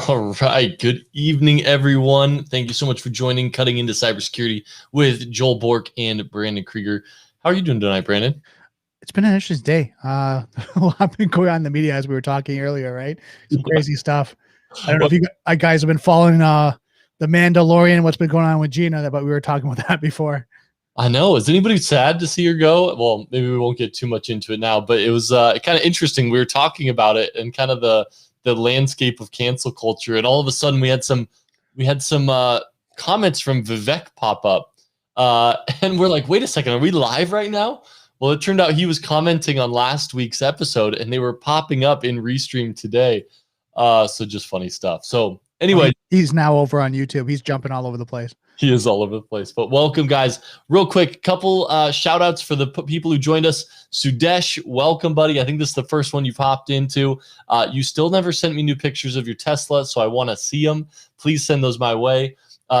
All right. Good evening, everyone. Thank you so much for joining Cutting Into Cybersecurity with Joel Bork and Brandon Krieger. How are you doing tonight, Brandon? It's been an interesting day. A lot been going on in the media as we were talking earlier, right? Some crazy stuff. I don't know if you guys have been following the Mandalorian, what's been going on with Gina, but we were talking about that before. I know. Is anybody sad to see her go? Well, maybe we won't get too much into it now, but it was kind of interesting. We were talking about it and kind of the landscape of cancel culture, and all of a sudden we had some comments from Vivek pop up, and we're like, wait a second, are we live right now? Well, it turned out he was commenting on last week's episode, and they were popping up in Restream today. So just funny stuff. So anyway, he's now over on YouTube. He's jumping all over the place. He is all over the place. But welcome, guys. Real quick, couple shout outs for the people who joined us. Sudesh, welcome, buddy. I think this is the first one you've hopped into. You still never sent me new pictures of your Tesla, so I want to see them. Please send those my way.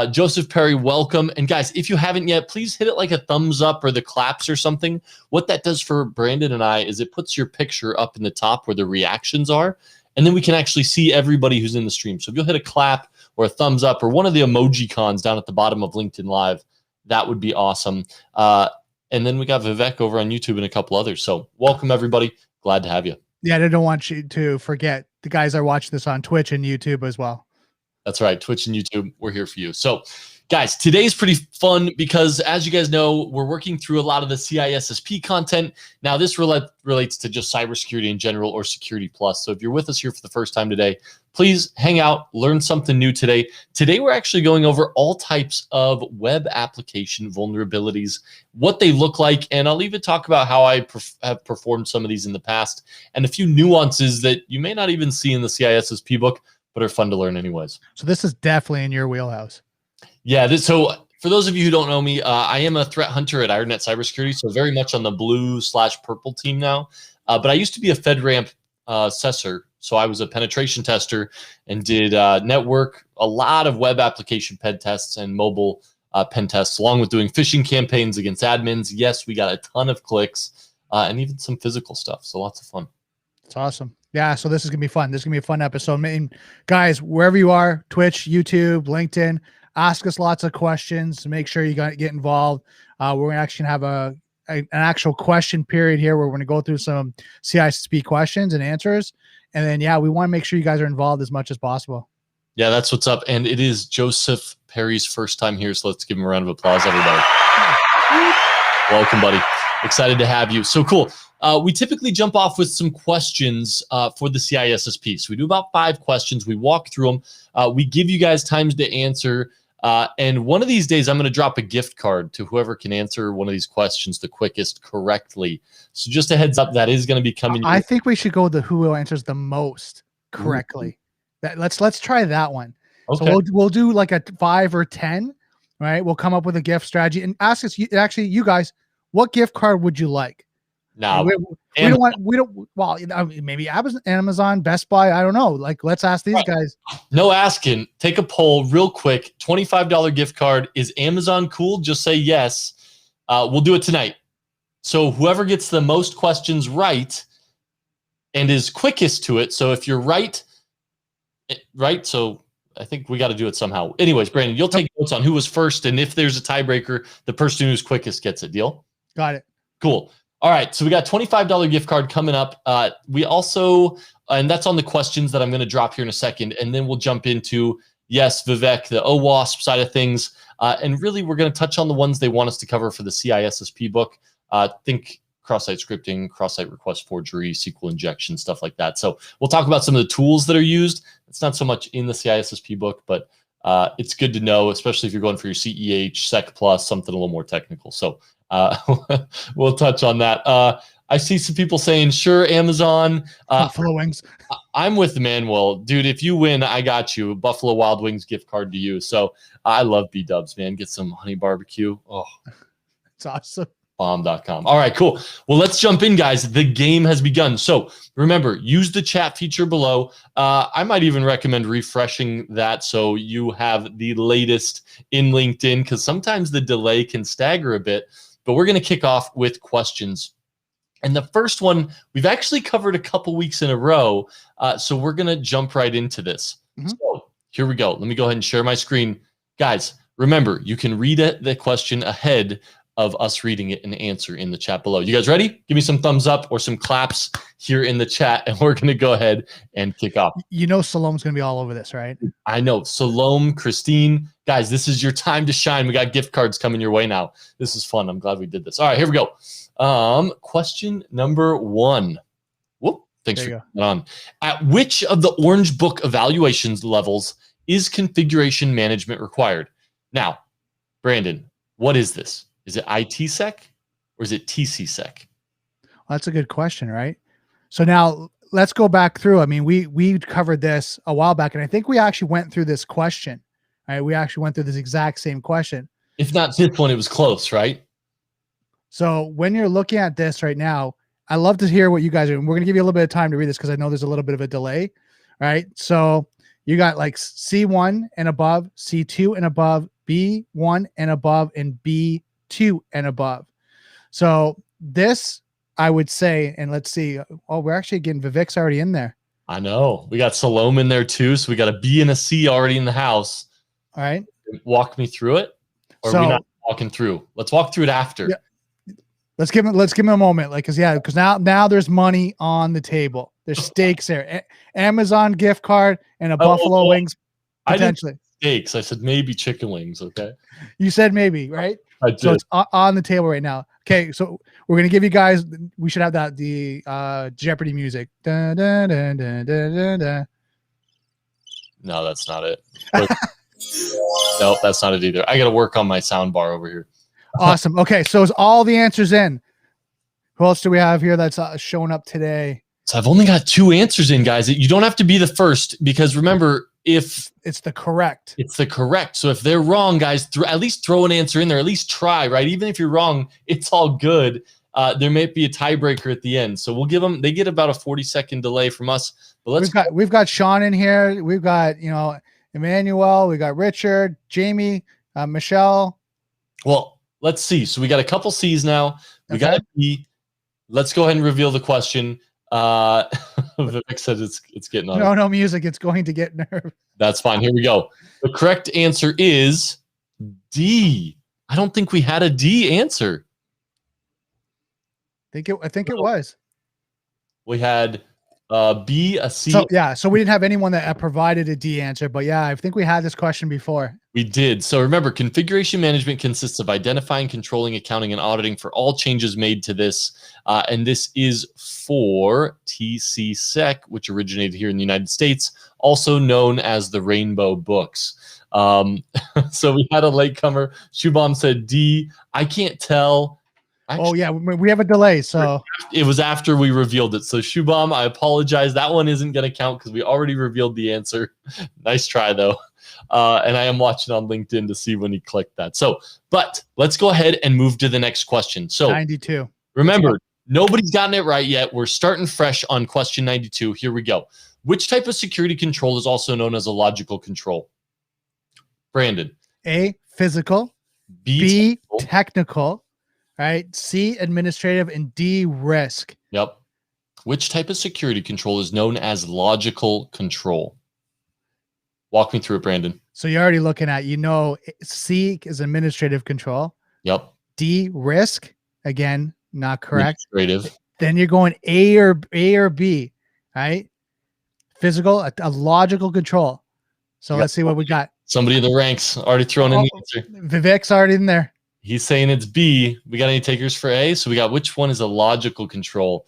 Joseph Perry, welcome. And guys, if you haven't yet, please hit it like a thumbs up or the claps or something. What that does for Brandon and I is it puts your picture up in the top where the reactions are, and then we can actually see everybody who's in the stream. So if you'll hit a clap or a thumbs up or one of the emoji cons down at the bottom of LinkedIn Live, that would be awesome. And then we got Vivek over on YouTube and a couple others. So welcome, everybody. Glad to have you. Yeah, I don't want you to forget the guys are watching this on Twitch and YouTube as well. That's right. Twitch and YouTube, we're here for you. So, guys, today's pretty fun because, as you guys know, we're working through a lot of the CISSP content. Now, this relates to just cybersecurity in general or Security Plus. So if you're with us here for the first time today, please hang out, learn something new today. Today, we're actually going over all types of web application vulnerabilities, what they look like, and I'll even talk about how I have performed some of these in the past and a few nuances that you may not even see in the CISSP book, but are fun to learn anyways. So this is definitely in your wheelhouse. Yeah. So for those of you who don't know me, I am a threat hunter at IronNet Cybersecurity, so very much on the blue/purple team now. But I used to be a FedRAMP assessor, so I was a penetration tester and did network, a lot of web application pen tests and mobile pen tests, along with doing phishing campaigns against admins. Yes, we got a ton of clicks and even some physical stuff. So lots of fun. It's awesome. Yeah, so this is going to be fun. This is going to be a fun episode. I mean, guys, wherever you are, Twitch, YouTube, LinkedIn, ask us lots of questions to make sure you get involved. We're actually going to have an actual question period here where we're going to go through some CISSP questions and answers. And then, yeah, we want to make sure you guys are involved as much as possible. Yeah, that's what's up. And it is Joseph Perry's first time here, so let's give him a round of applause, everybody. Welcome, buddy. Excited to have you. So cool. We typically jump off with some questions for the CISSP. So we do about 5 questions. We walk through them. We give you guys time to answer. And one of these days, I'm going to drop a gift card to whoever can answer one of these questions the quickest correctly. So just a heads up, that is going to be coming. I think we should go to who answers the most correctly. Let's try that one. Okay. So we'll do like a 5 or 10, right? We'll come up with a gift strategy and ask us, actually, you guys, what gift card would you like? No, well, maybe Amazon, Best Buy. I don't know. Like, let's ask these guys. No asking. Take a poll real quick. $25 gift card. Is Amazon cool? Just say yes. We'll do it tonight. So whoever gets the most questions right and is quickest to it. So if you're right. So I think we got to do it somehow. Anyways, Brandon, you'll take notes on who was first. And if there's a tiebreaker, the person who's quickest gets it. Deal? Got it. Cool. All right, so we got $25 gift card coming up. We also, and that's on the questions that I'm going to drop here in a second, and then we'll jump into, yes, Vivek, the OWASP side of things, and really we're going to touch on the ones they want us to cover for the CISSP book. Think cross-site scripting, cross-site request forgery, SQL injection, stuff like that. So we'll talk about some of the tools that are used. It's not so much in the CISSP book, but it's good to know, especially if you're going for your CEH, Sec Plus, something a little more technical. So we'll touch on that. I see some people saying, sure, Amazon. Buffalo Wings. I'm with Manuel. Dude, if you win, I got you. Buffalo Wild Wings gift card to you. So I love B-dubs, man. Get some honey barbecue. Oh, it's awesome. Bomb.com. All right, cool. Well, let's jump in, guys. The game has begun. So remember, use the chat feature below. I might even recommend refreshing that so you have the latest in LinkedIn, because sometimes the delay can stagger a bit. But we're going to kick off with questions. And the first one, we've actually covered a couple weeks in a row. So we're going to jump right into this. Mm-hmm. So here we go. Let me go ahead and share my screen. Guys, remember, you can read the question ahead of us reading it and answer in the chat below. You guys ready? Give me some thumbs up or some claps here in the chat, and we're going to go ahead and kick off. You know Salome's going to be all over this, right? I know. Salome, Christine. Guys, this is your time to shine. We got gift cards coming your way now. This is fun. I'm glad we did this. All right, here we go. Question number 1. Whoop. Thanks for coming on. At which of the Orange Book evaluations levels is configuration management required? Now, Brandon, what is this? Is it ITsec or is it TCsec? Well, that's a good question, right? So now let's go back through. I mean, we covered this a while back, and I think we actually went through this question. Right? We actually went through this exact same question. If not this one, it was close, right? So when you're looking at this right now, I love to hear what you guys are. And we're going to give you a little bit of time to read this because I know there's a little bit of a delay, right? So you got like C1 and above, C2 and above, B1 and above, and B2 and above. So this, I would say, and let's see. Oh, we're actually getting Vivek's already in there. I know. We got Salome in there too. So we got a B and a C already in the house. All right. Walk me through it. Or are we not walking through? Let's walk through it after. Yeah. Let's give him a moment. Like, because now there's money on the table. There's stakes there. Amazon gift card and a Buffalo Wings potentially. I didn't steaks. I said maybe chicken wings. Okay. You said maybe, right? I did. So it's on the table right now. Okay, so we're gonna give you guys. We should have the Jeopardy music. Dun, dun, dun, dun, dun, dun, dun. No, that's not it. No, that's not it either. I got to work on my sound bar over here. Awesome. Okay, so is all the answers in? Who else do we have here that's showing up today? So I've only got 2 answers in, guys. You don't have to be the first because remember, if it's the correct. So if they're wrong, guys, at least throw an answer in there. At least try, right? Even if you're wrong, it's all good. There may be a tiebreaker at the end, so we'll give them. They get about a 40-second delay from us. But we've got Sean in here. We've got Emmanuel. We got Richard, Jamie, Michelle. Well, let's see. So we got a couple C's now. We got a B. Let's go ahead and reveal the question. Vivek said it's getting on. No music. It's going to get nerve. That's fine. Here we go. The correct answer is D. I don't think we had a D answer. I think it was. We had B, a C. So we didn't have anyone that provided a D answer, but yeah, I think we had this question before. We did. So remember, configuration management consists of identifying, controlling, accounting, and auditing for all changes made to this. And this is for TCsec, which originated here in the United States, also known as the Rainbow Books. So we had a latecomer. Shubham said D. I can't tell. Actually, we have a delay. So it was after we revealed it. So Shubham, I apologize. That one isn't going to count because we already revealed the answer. Nice try, though. And I am watching on LinkedIn to see when he clicked that. So, but let's go ahead and move to the next question. So 92. Remember, nobody's gotten it right yet. We're starting fresh on question 92. Here we go. Which type of security control is also known as a logical control? Brandon. A, physical. B, technical. Right? C, administrative, and D, risk. Yep. Which type of security control is known as logical control? Walk me through it, Brandon. So you're already looking at, C is administrative control. Yep. D, risk. Again, not correct. Administrative. Then you're going A or B, right? Physical, a logical control. So let's see what we got. Somebody in the ranks already thrown in the answer. Vivek's already in there. He's saying it's B. We got any takers for A? So we got which one is a logical control?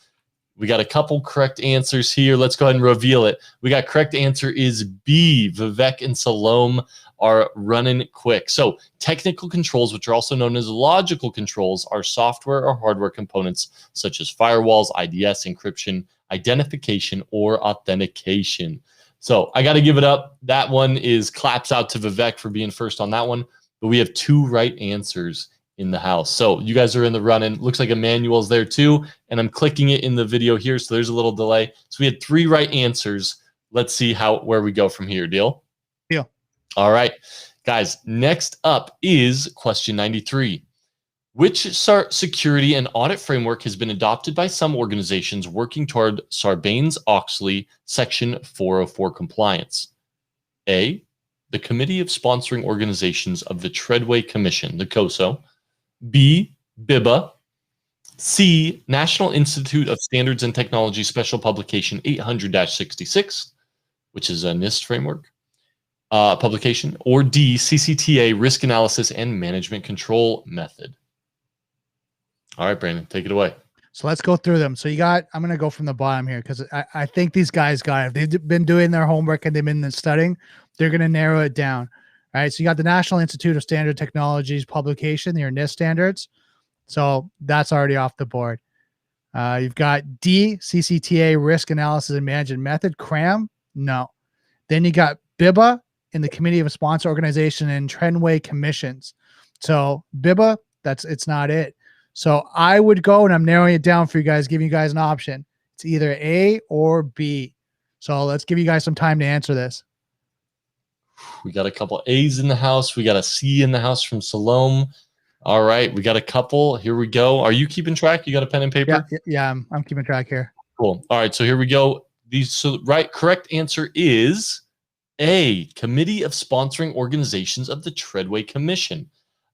We got a couple correct answers here. Let's go ahead and reveal it. We got correct answer is B. Vivek and Salome are running quick. So technical controls, which are also known as logical controls, are software or hardware components such as firewalls, IDS, encryption, identification, or authentication. So I got to give it up. That one is claps out to Vivek for being first on that one. But we have 2 right answers in the house. So you guys are in the run-in. Looks like Emmanuel's there too. And I'm clicking it in the video here. So there's a little delay. So we had 3 right answers. Let's see where we go from here. Deal? Deal. All right. Guys, next up is question 93. Which security and audit framework has been adopted by some organizations working toward Sarbanes-Oxley Section 404 compliance? A, the Committee of Sponsoring Organizations of the Treadway Commission, the COSO, B, BIBA, C, National Institute of Standards and Technology Special Publication 800-66, which is a NIST framework publication, or D, CCTA Risk Analysis and Management Control Method. All right, Brandon, take it away. So let's go through them. So I'm going to go from the bottom here because I think these guys if they've been doing their homework and they've been studying, they're going to narrow it down. All right. So you got the National Institute of Standard Technologies publication, your NIST standards. So that's already off the board. You've got D, CCTA Risk Analysis and Management Method. CRAM? No. Then you got BIBA in the Committee of a Sponsor Organization and Treadway Commissions. So BIBA, it's not it. So I would go, and I'm narrowing it down for you guys, giving you guys an option. It's either A or B. So let's give you guys some time to answer this. We got a couple A's in the house. We got a C in the house from Salome. All right, we got a couple. Here we go. Are you keeping track? You got a pen and paper? Yeah, I'm keeping track here. Cool. All right, so here we go. Correct answer is A, Committee of Sponsoring Organizations of the Treadway Commission.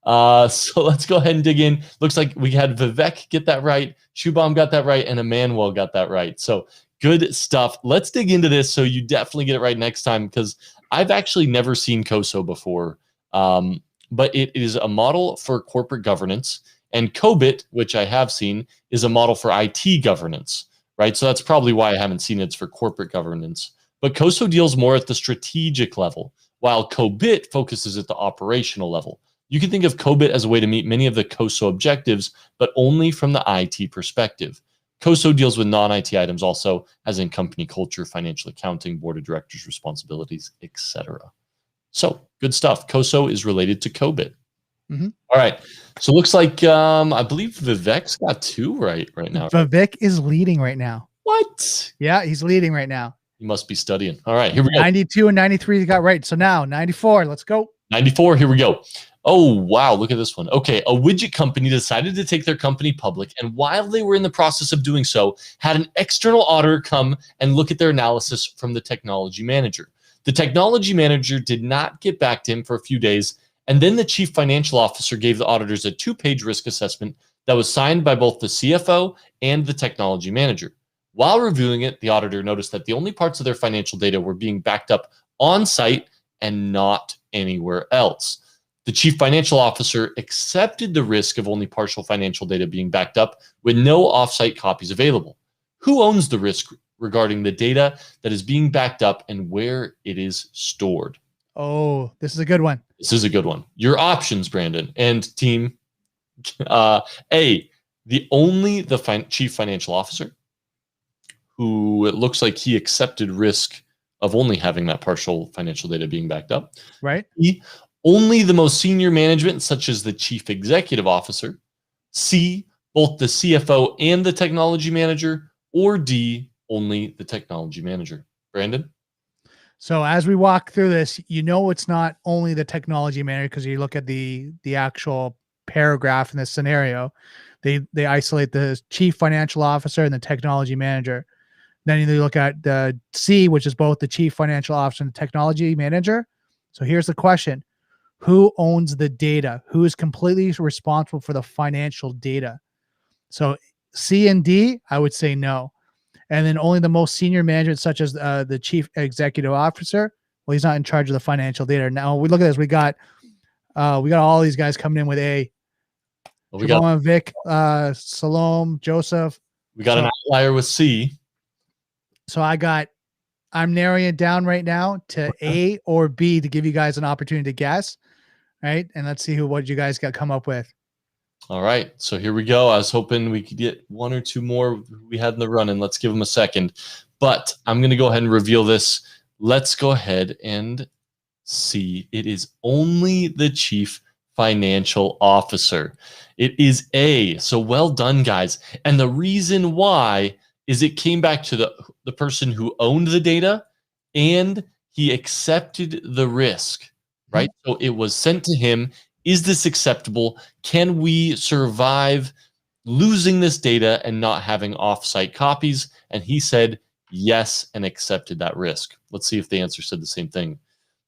So let's go ahead and dig in. Looks like we had Vivek get that right, Shubham got that right, and Emmanuel got that right. So good stuff. Let's dig into this so you definitely get it right next time, because I've actually never seen COSO before. But it is a model for corporate governance, and COBIT, which I have seen, is a model for IT governance, right? So that's probably why I haven't seen it. It's for corporate governance. But COSO deals more at the strategic level, while COBIT focuses at the operational level. You can think of COBIT as a way to meet many of the COSO objectives, but only from the IT perspective. COSO deals with non-IT items also, as in company culture, financial accounting, board of directors responsibilities, etc. So good stuff. COSO is related to COBIT. Mm-hmm. All right. So looks like I believe Vivek's got 2 right now. Vivek is leading right now. What? Yeah, he's leading right now. He must be studying. All right, here we go. 92 and 93 he got right. So now 94. Let's go. 94. Here we go. Oh, wow. Look at this one. Okay. A widget company decided to take their company public, and while they were in the process of doing so, had an external auditor come and look at their analysis from the technology manager. The technology manager did not get back to him for a few days, and then the chief financial officer gave the auditors a 2-page risk assessment that was signed by both the CFO and the technology manager. While reviewing it, the auditor noticed that the only parts of their financial data were being backed up on site and not anywhere else. The chief financial officer accepted the risk of only partial financial data being backed up with no offsite copies available. Who owns the risk regarding the data that is being backed up and where it is stored? Oh, this is a good one. This is a good one. Your options, Brandon and team. A, the chief financial officer, who it looks like he accepted risk of only having that partial financial data being backed up. Right. B, only the most senior management, such as the chief executive officer. C, both the CFO and the technology manager. Or D, only the technology manager. Brandon? So as we walk through this, it's not only the technology manager, because you look at the actual paragraph in this scenario, they isolate the chief financial officer and the technology manager. Then you look at the C, which is both the chief financial officer and the technology manager. So here's the question. Who owns the data? Who is completely responsible for the financial data? So C and D, I would say no. And then only the most senior management, such as the chief executive officer. Well, he's not in charge of the financial data. Now we look at this. We got all these guys coming in with A. Well, we got Vic, Salome, Joseph. We got an outlier with C. So I'm narrowing it down right now to A or B to give you guys an opportunity to guess. Right. And let's see what you guys got come up with. All right. So here we go. I was hoping we could get 1 or 2 more we had in the run, and let's give them a second. But I'm going to go ahead and reveal this. Let's go ahead and see. It is only the chief financial officer. It is A. So well done, guys. And the reason why is it came back to the person who owned the data, and he accepted the risk, right? So it was sent to him. Is this acceptable? Can we survive losing this data and not having offsite copies? And he said yes and accepted that risk. Let's see if the answer said the same thing.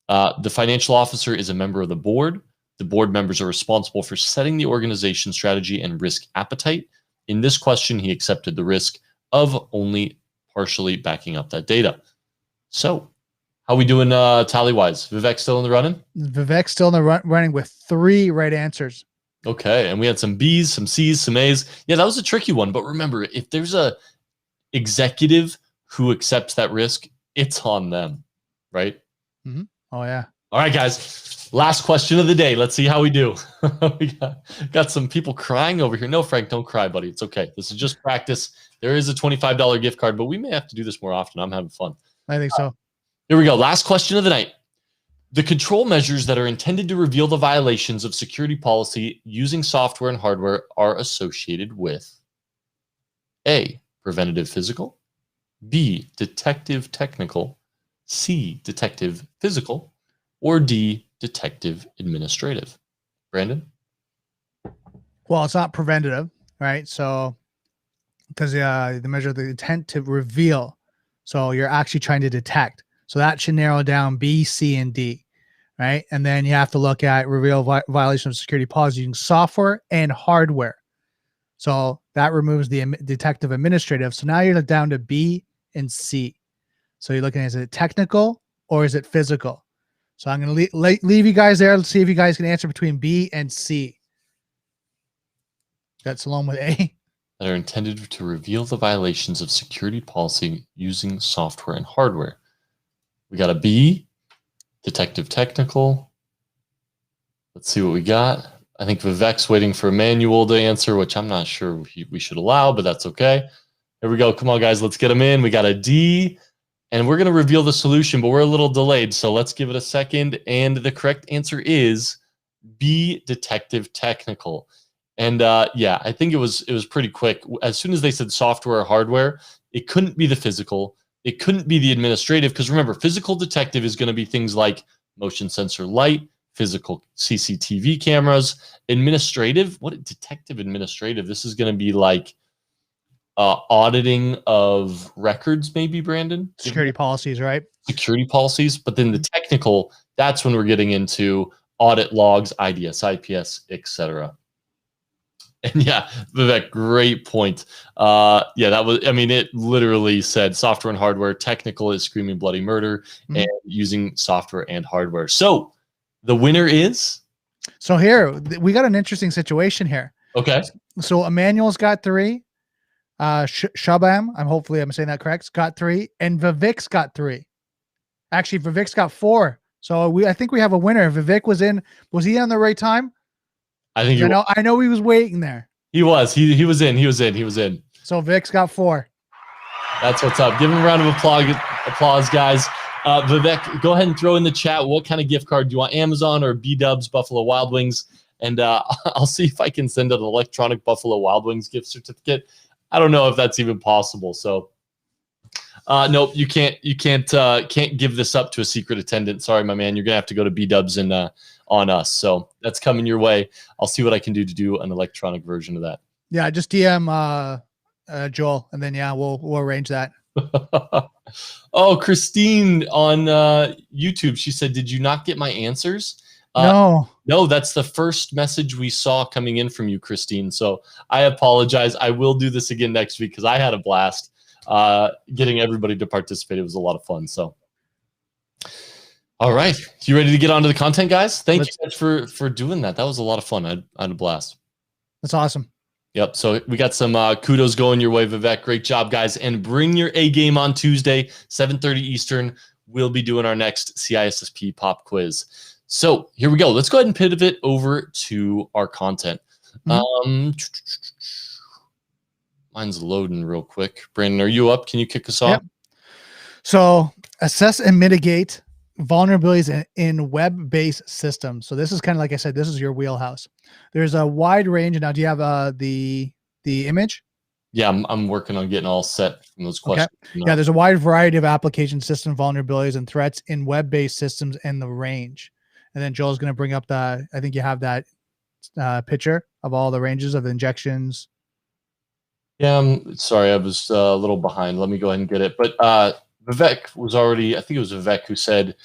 The financial officer is a member of the board. The board members are responsible for setting the organization strategy and risk appetite. In this question, he accepted the risk of only partially backing up that data. So, how we doing tally-wise? Vivek still in the running? Vivek's still in the running with 3 right answers. Okay, and we had some B's, some C's, some A's. Yeah, that was a tricky one. But remember, if there's a executive who accepts that risk, it's on them, right? Mm-hmm. Oh, yeah. All right, guys. Last question of the day. Let's see how we do. We got some people crying over here. No, Frank, don't cry, buddy. It's okay. This is just practice. There is a $25 gift card, but we may have to do this more often. I'm having fun. I think so. Here we go. Last question of the night. The control measures that are intended to reveal the violations of security policy using software and hardware are associated with A, preventative physical, B, detective technical, C, detective physical, or D, detective administrative. Brandon? Well, it's not preventative, right? So, because the measure of the intent to reveal. So you're actually trying to detect. So that should narrow down B, C, and D, right? And then you have to look at reveal violation of security policy using software and hardware. So that removes the detective administrative. So now you're down to B and C. So you're looking at, is it technical or is it physical? So I'm going to leave you guys there. Let's see if you guys can answer between B and C. That's along with A. That are intended to reveal the violations of security policy using software and hardware. We got a B, detective technical. Let's see what we got. I think Vivek's waiting for Emmanuel to answer, which I'm not sure we should allow, but that's okay. Here we go. Come on, guys. Let's get them in. We got a D, and we're going to reveal the solution, but we're a little delayed, so let's give it a second. And the correct answer is B, detective technical. And yeah, I think it was pretty quick. As soon as they said software or hardware, it couldn't be the physical. It couldn't be the administrative, because remember, physical detective is going to be things like motion sensor light, physical CCTV cameras. Administrative, what detective administrative? This is going to be like auditing of records, maybe, Brandon? Security policies, right? Security policies. But then the technical, that's when we're getting into audit logs, IDS, IPS, etc. And yeah, Vivek, great point. Yeah, that was, I mean, it literally said software and hardware. Technical is screaming bloody murder, and using software and hardware. So the winner is? So here, we got an interesting situation here. Okay. So Emmanuel's got 3. Shabam, hopefully I'm saying that correct, got 3. And Vivek's got 3. Actually, Vivek's got 4. So I think we have a winner. Vivek was he on the right time? I think I know he was waiting there. He was. He was in. So Vic's got 4. That's what's up. Give him a round of applause, guys. Vivek, go ahead and throw in the chat what kind of gift card do you want, Amazon or B-Dubs Buffalo Wild Wings, and I'll see if I can send an electronic Buffalo Wild Wings gift certificate. I don't know if that's even possible. So nope, you can't give this up to a secret attendant. Sorry, my man. You're gonna have to go to B-Dubs and on us. So that's coming your way. I'll see what I can do to do an electronic version of that. Yeah, just DM Joel, and then yeah, we'll arrange that. Oh, Christine on YouTube, she said, "Did you not get my answers?" No, that's the first message we saw coming in from you, Christine. So I apologize. I will do this again next week because I had a blast getting everybody to participate. It was a lot of fun. So, all right, you ready to get on to the content, guys? Thank you guys for doing that. That was a lot of fun. I had a blast. That's awesome. Yep. So we got some kudos going your way, Vivek. Great job, guys. And bring your A game on Tuesday, 7:30 Eastern. We'll be doing our next CISSP pop quiz. So here we go. Let's go ahead and pivot over to our content. Mine's loading real quick. Brandon, are you up? Can you kick us off? Yep. So assess and mitigate vulnerabilities in web-based systems. So this is kind of like I said, this is your wheelhouse. There's a wide range. Now, do you have the image? Yeah, I'm working on getting all set from those questions. Okay. Yeah, there's a wide variety of application system vulnerabilities and threats in web-based systems and the range. And then Joel's going to bring up I think you have that picture of all the ranges of injections. Yeah, I'm sorry, I was a little behind. Let me go ahead and get it. But Vivek was already, I think it was Vivek who said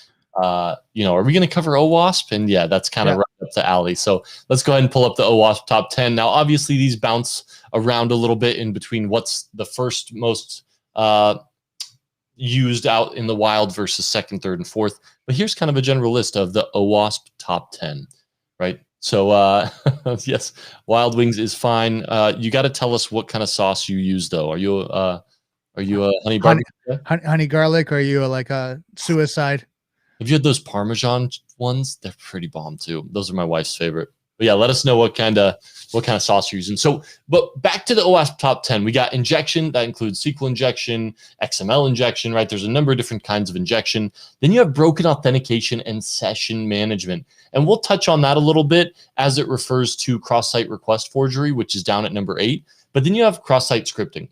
You know, are we going to cover OWASP? And yeah, that's kind of right up the alley. So let's go ahead and pull up the OWASP top 10. Now, obviously, these bounce around a little bit in between what's the first most used out in the wild versus second, third, and fourth. But here's kind of a general list of the OWASP top 10, right? So yes, Wild Wings is fine. You got to tell us what kind of sauce you use, though. Are you a honey barbecue? Honey garlic? Or are you like a suicide? Have you had those Parmesan ones? They're pretty bomb too. Those are my wife's favorite. But yeah, let us know what kind of sauce you're using. So, but back to the OWASP top 10, we got injection. That includes SQL injection, XML injection, right? There's a number of different kinds of injection. Then you have broken authentication and session management. And we'll touch on that a little bit as it refers to cross-site request forgery, which is down at number 8. But then you have cross-site scripting.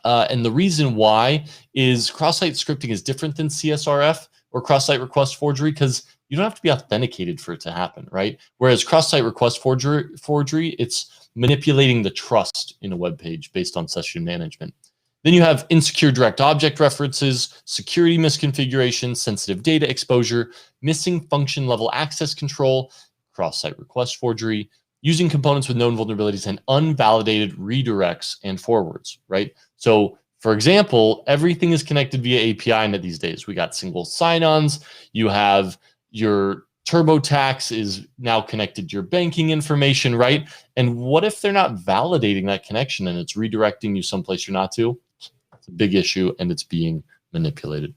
And the reason why is cross-site scripting is different than CSRF or cross-site request forgery because you don't have to be authenticated for it to happen, right? Whereas cross-site request forgery, it's manipulating the trust in a web page based on session management. Then you have insecure direct object references, security misconfiguration, sensitive data exposure, missing function level access control, cross-site request forgery, using components with known vulnerabilities, and unvalidated redirects and forwards, right? So for example, everything is connected via API net these days. We got single sign-ons. You have your TurboTax is now connected to your banking information, right? And what if they're not validating that connection and it's redirecting you someplace you're not to? It's a big issue and it's being manipulated.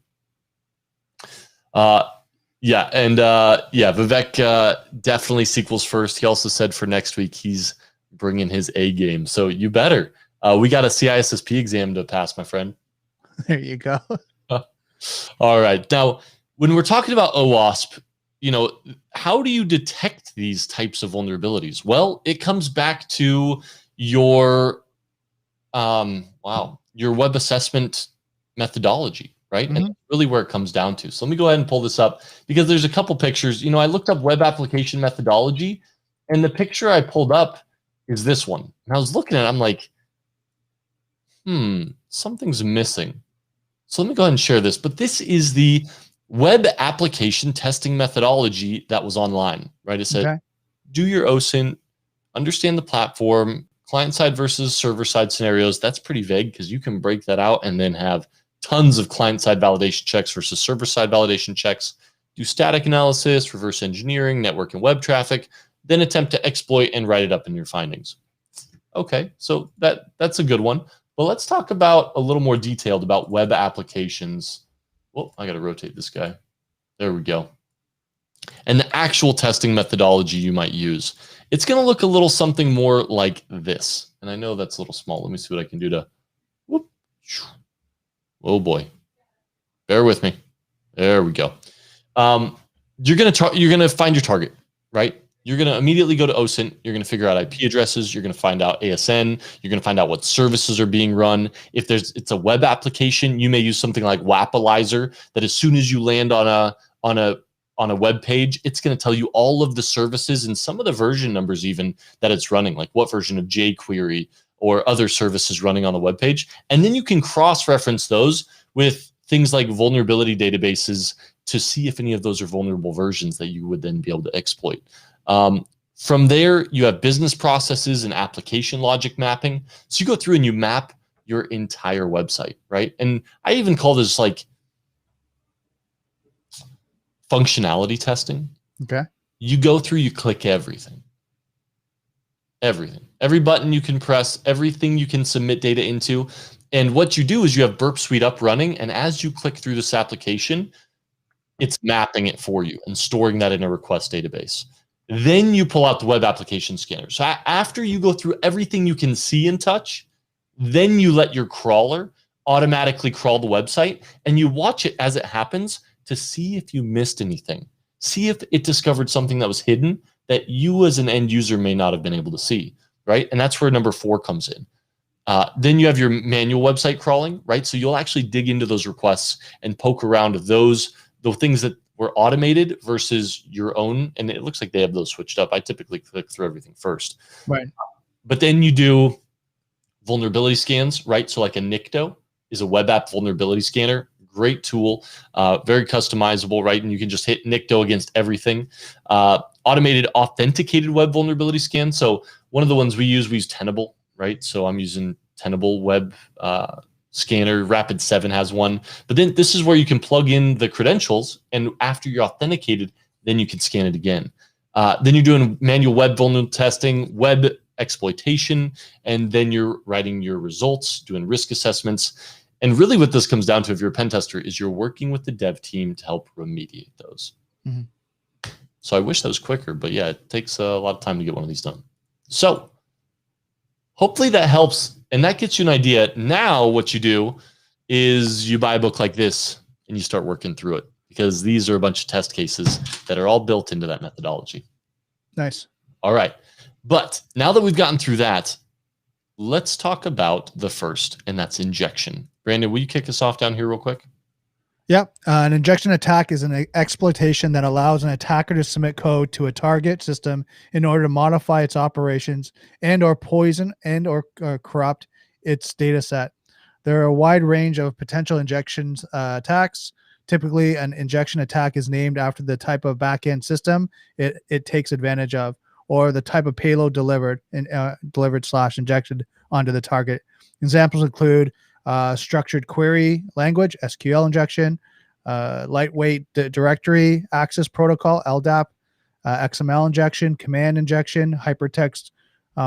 Yeah, and Vivek definitely sequels first. He also said for next week he's bringing his A game, so you better. We got a CISSP exam to pass, my friend. There you go. All right. Now, when we're talking about OWASP, you know, how do you detect these types of vulnerabilities? Well, it comes back to your your web assessment methodology, right? And that's really where it comes down to. So let me go ahead and pull this up because there's a couple pictures. You know, I looked up web application methodology, and the picture I pulled up is this one. And I was looking at it, I'm like, something's missing. So let me go ahead and share this. But this is the web application testing methodology that was online, right? It said, do your OSINT, understand the platform, client-side versus server-side scenarios. That's pretty vague because you can break that out and then have tons of client-side validation checks versus server-side validation checks. Do static analysis, reverse engineering, network and web traffic, then attempt to exploit and write it up in your findings. Okay, so that's a good one. But let's talk about a little more detailed about web applications. Well, I got to rotate this guy. There we go. And the actual testing methodology you might use. It's going to look a little something more like this. And I know that's a little small. Let me see what I can do to, whoop. Oh boy. Bear with me. There we go. You're going to find your target, right? You're going to immediately go to OSINT. You're going to figure out IP addresses. You're going to find out ASN. You're going to find out what services are being run. If it's a web application, you may use something like Wapalizer that as soon as you land on a web page, it's going to tell you all of the services and some of the version numbers even that it's running, like what version of jQuery or other services running on the web page. And then you can cross-reference those with things like vulnerability databases to see if any of those are vulnerable versions that you would then be able to exploit. From there, you have business processes and application logic mapping. So you go through and you map your entire website, right? And I even call this like functionality testing. Okay. You go through, you click everything. Every button you can press, everything you can submit data into. And what you do is you have Burp Suite up running. And as you click through this application, it's mapping it for you and storing that in a request database. Then you pull out the web application scanner. So after you go through everything you can see and touch, then you let your crawler automatically crawl the website and you watch it as it happens to see if you missed anything. See if it discovered something that was hidden that you as an end user may not have been able to see, right? And that's where number 4 comes in. Then you have your manual website crawling, right? So you'll actually dig into those requests and poke around the things that were automated versus your own. And it looks like they have those switched up. I typically click through everything first. Right. But then you do vulnerability scans, right? So like a NICTO is a web app vulnerability scanner. Great tool, very customizable, right? And you can just hit NICTO against everything. Automated authenticated web vulnerability scan. So one of the ones we use Tenable, right? So I'm using Tenable web scanner. Rapid7 has one. But then this is where you can plug in the credentials, and after you're authenticated, then you can scan it again. Then you're doing manual web vulnerability testing, web exploitation, and then you're writing your results, doing risk assessments. And really what this comes down to, if you're a pen tester, is you're working with the dev team to help remediate those. So I wish that was quicker, but yeah, it takes a lot of time to get one of these done. So hopefully that helps, and that gets you an idea. Now what you do is you buy a book like this and you start working through it, because these are a bunch of test cases that are all built into that methodology. Nice. All right. But now that we've gotten through that, let's talk about the first, and that's injection. Brandon, will you kick us off down here real quick? Yeah. An injection attack is an exploitation that allows an attacker to submit code to a target system in order to modify its operations and or poison and or corrupt its data set. There are a wide range of potential injections attacks. Typically, an injection attack is named after the type of backend system it takes advantage of, or the type of payload delivered and /injected onto the target. Examples include structured query language, SQL injection, lightweight directory access protocol, LDAP, XML injection, command injection, hypertext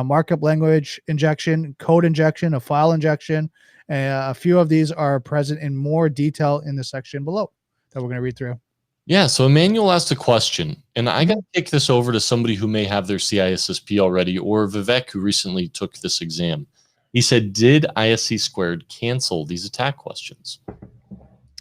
markup language injection, code injection, a file injection. A few of these are present in more detail in the section below that we're going to read through. Yeah, so Emmanuel asked a question, and I got to kick this over to somebody who may have their CISSP already, or Vivek, who recently took this exam. He said, did ISC squared cancel these attack questions?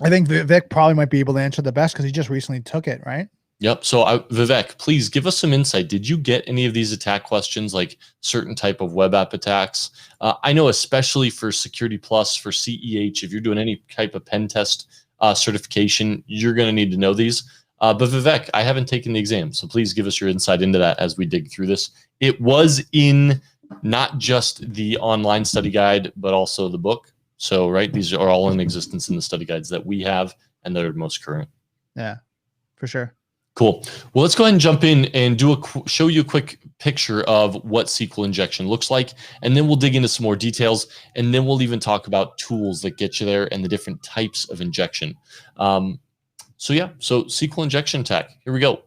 I think Vivek probably might be able to answer the best because he just recently took it, right? Yep. So Vivek, please give us some insight. Did you get any of these attack questions, like certain type of web app attacks? I know especially for Security Plus, for CEH, if you're doing any type of pen test certification, you're going to need to know these. But Vivek, I haven't taken the exam, so please give us your insight into that as we dig through this. It was in not just the online study guide, but also the book. So, right, these are all in existence in the study guides that we have and that are most current. Yeah, for sure. Cool. Well, let's go ahead and jump in and show you a quick picture of what SQL injection looks like, and then we'll dig into some more details, and then we'll even talk about tools that get you there and the different types of injection. So SQL injection attack. Here we go.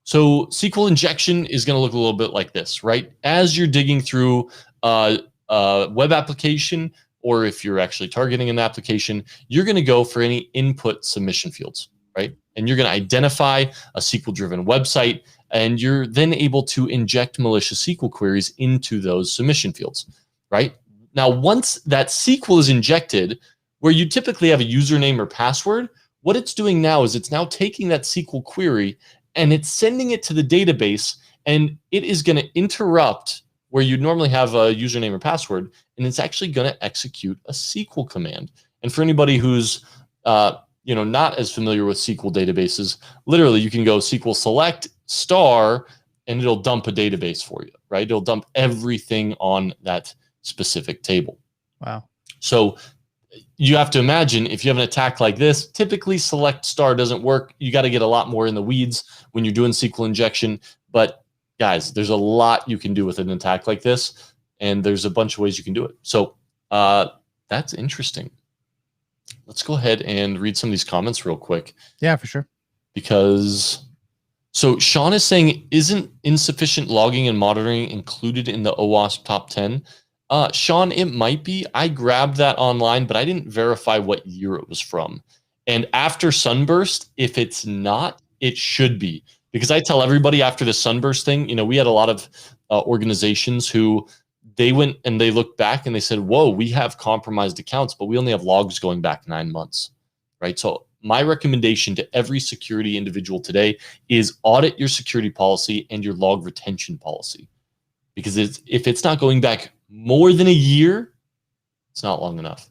So SQL injection is going to look a little bit like this, right? As you're digging through a web application, or if you're actually targeting an application, you're going to go for any input submission fields, right? And you're going to identify a SQL-driven website, and you're then able to inject malicious SQL queries into those submission fields, right? Now, once that SQL is injected, where you typically have a username or password, what it's doing now is it's now taking that SQL query and it's sending it to the database, and it is going to interrupt where you normally have a username or password, and it's actually going to execute a SQL command. And for anybody who's not as familiar with SQL databases, literally you can go SQL select star and it'll dump a database for you, right? It'll dump everything on that specific table. Wow. So you have to imagine, if you have an attack like this, typically select star doesn't work. You got to get a lot more in the weeds when you're doing SQL injection. But guys, there's a lot you can do with an attack like this, and there's a bunch of ways you can do it. So that's interesting. Let's go ahead and read some of these comments real quick. Yeah, for sure. Because, so Sean is saying, isn't insufficient logging and monitoring included in the OWASP top 10? Sean, it might be. I grabbed that online, but I didn't verify what year it was from. And after Sunburst, if it's not, it should be. Because I tell everybody after the Sunburst thing, we had a lot of organizations who they went and they looked back and they said, whoa, we have compromised accounts, but we only have logs going back 9 months, right? So my recommendation to every security individual today is audit your security policy and your log retention policy. Because if it's not going back more than a year, it's not long enough.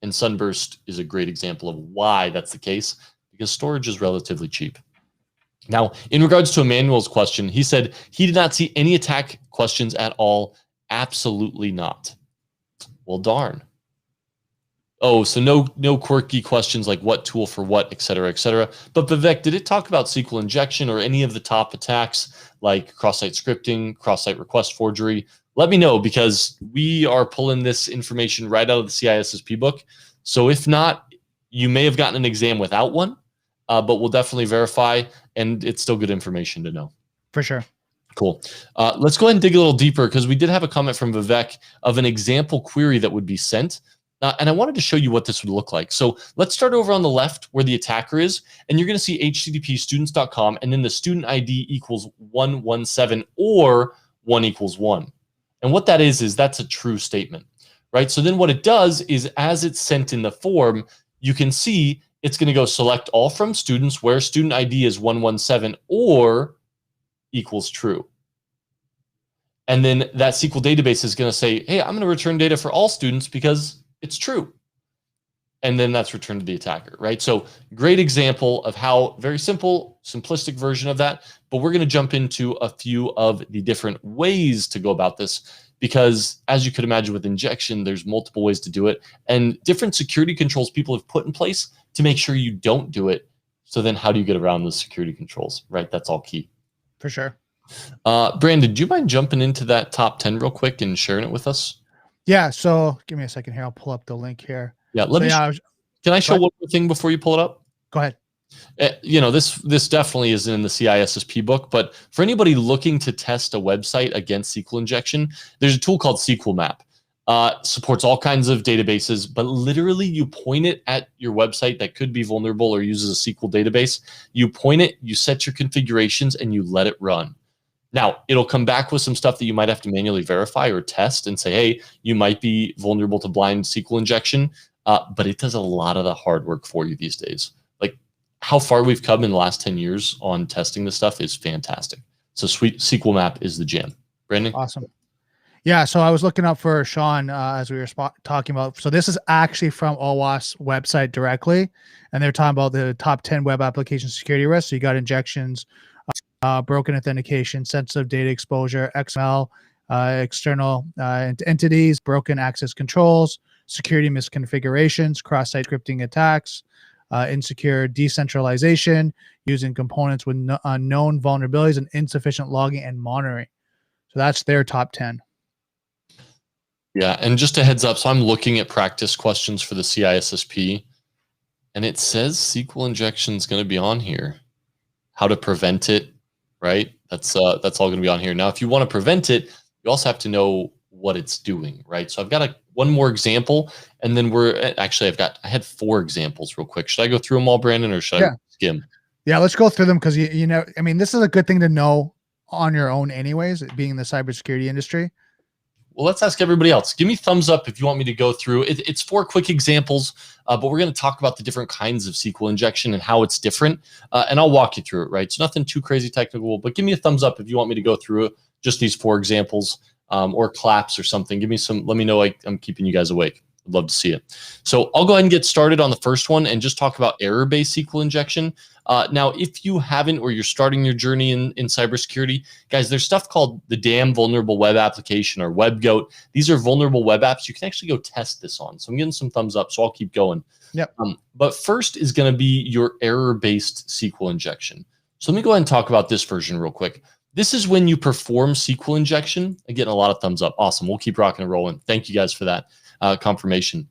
And Sunburst is a great example of why that's the case, because storage is relatively cheap. Now, in regards to Emmanuel's question, he said he did not see any attack questions at all. Absolutely not. Well, darn. Oh, so no quirky questions like what tool for what, et cetera, et cetera. But Vivek, did it talk about SQL injection or any of the top attacks like cross-site scripting, cross-site request forgery? Let me know, because we are pulling this information right out of the CISSP book. So if not, you may have gotten an exam without one, but we'll definitely verify, and it's still good information to know. For sure. Cool. Let's go ahead and dig a little deeper, because we did have a comment from Vivek of an example query that would be sent. And I wanted to show you what this would look like. So let's start over on the left where the attacker is, and you're going to see http students.com, and then the student ID equals 117 or 1 equals 1. And what that is that's a true statement, right? So then what it does is, as it's sent in the form, you can see it's going to go select all from students where student ID is 117 or equals true. And then that SQL database is going to say, hey, I'm going to return data for all students because it's true. And then that's returned to the attacker, right? So great example of how very simple, simplistic version of that. But we're going to jump into a few of the different ways to go about this, because as you could imagine with injection, there's multiple ways to do it and different security controls people have put in place to make sure you don't do it. So then how do you get around those security controls, right? That's all key. For sure. Brandon, do you mind jumping into that top 10 real quick and sharing it with us? Yeah. So give me a second here. I'll pull up the link here. Yeah. Can I show one more thing before you pull it up? Go ahead. This definitely isn't in the CISSP book, but for anybody looking to test a website against SQL injection, there's a tool called SQL Map. Supports all kinds of databases, but literally you point it at your website that could be vulnerable or uses a SQL database. You point it, you set your configurations, and you let it run. Now, it'll come back with some stuff that you might have to manually verify or test and say, hey, you might be vulnerable to blind SQL injection, but it does a lot of the hard work for you these days. Like how far we've come in the last 10 years on testing this stuff is fantastic. So SQL Map is the jam. Brandon? Awesome. Yeah, so I was looking up for Sean as we were talking about. So this is actually from OWASP website directly, and they're talking about the top 10 web application security risks. So you got injections, broken authentication, sensitive data exposure, XML, external entities, broken access controls, security misconfigurations, cross-site scripting attacks, insecure decentralization, using components with unknown vulnerabilities, and insufficient logging and monitoring. So that's their top 10. Yeah, and just a heads up, so I'm looking at practice questions for the CISSP, and it says SQL injection is going to be on here. How to prevent it, right? That's all going to be on here. Now, if you want to prevent it, you also have to know what it's doing, right? So I've got one more example, and then I had 4 examples real quick. Should I go through them all, Brandon, or should I skim? Yeah, let's go through them, because you know, I mean, this is a good thing to know on your own anyways, being in the cybersecurity industry. Well, let's ask everybody else. Give me thumbs up if you want me to go through. It's 4 quick examples, but we're going to talk about the different kinds of SQL injection and how it's different, and I'll walk you through it, right? So nothing too crazy technical, but give me a thumbs up if you want me to go through just these 4 examples, or claps or something. Let me know I'm keeping you guys awake. I'd love to see it. So I'll go ahead and get started on the first one and just talk about error-based SQL injection. Now, if you haven't, or you're starting your journey in cybersecurity, guys, there's stuff called the Damn Vulnerable Web Application, or WebGoat. These are vulnerable web apps you can actually go test this on. So I'm getting some thumbs up, so I'll keep going. Yep. But first is going to be your error-based SQL injection. So let me go ahead and talk about this version real quick. This is when you perform SQL injection. I'm getting a lot of thumbs up. Awesome. We'll keep rocking and rolling. Thank you guys for that confirmation.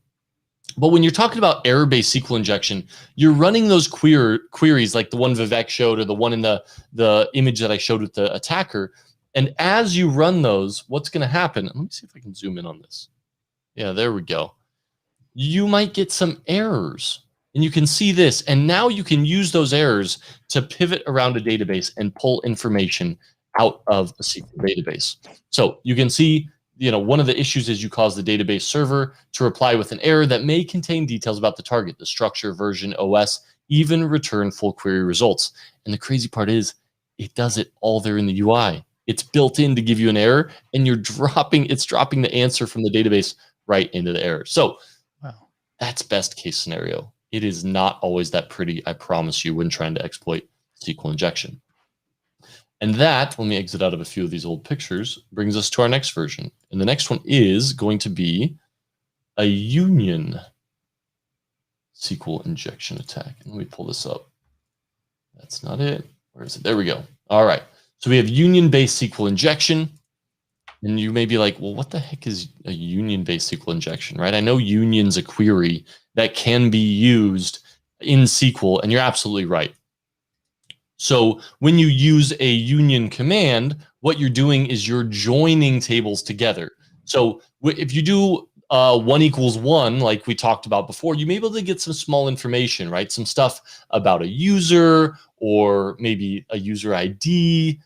But when you're talking about error-based SQL injection, you're running those queries like the one Vivek showed, or the one in the image that I showed with the attacker. And as you run those, what's going to happen? Let me see if I can zoom in on this. Yeah, there we go. You might get some errors, and you can see this. And now you can use those errors to pivot around a database and pull information out of a SQL database. So you can see, one of the issues is you cause the database server to reply with an error that may contain details about the target, the structure, version, OS, even return full query results. And the crazy part is it does it all there in the UI. It's built in to give you an error, and it's dropping the answer from the database right into the error. So that's best case scenario. It is not always that pretty, I promise you, when trying to exploit SQL injection. And that, let me exit out of a few of these old pictures, brings us to our next version. And the next one is going to be a union. SQL injection attack. And let me pull this up. That's not it. Where is it? There we go. All right. So we have union-based SQL injection. And you may be like, well, what the heck is a union-based SQL injection, right? I know union's a query that can be used in SQL, and you're absolutely right. So when you use a union command, what you're doing is you're joining tables together. So if you do 1 equals 1, like we talked about before, you may be able to get some small information, right? Some stuff about a user or maybe a user ID.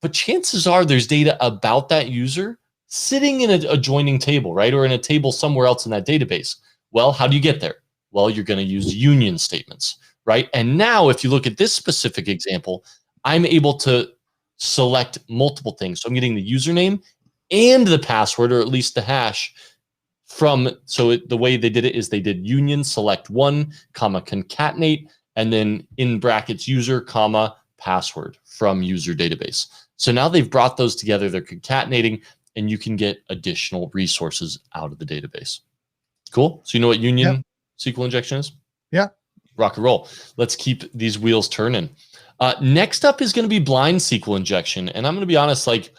But chances are there's data about that user sitting in a adjoining table, right? Or in a table somewhere else in that database. Well, how do you get there? Well, you're going to use union statements, right? And now if you look at this specific example, I'm able to select multiple things. So I'm getting the username and the password, or at least the hash from, the way they did it is they did union select 1, comma, concatenate, and then in brackets user, comma, password from user database. So now they've brought those together, they're concatenating, and you can get additional resources out of the database. Cool. So you know what union SQL injection is? Yeah. Rock and roll. Let's keep these wheels turning. Next up is going to be blind SQL injection. And I'm going to be honest, like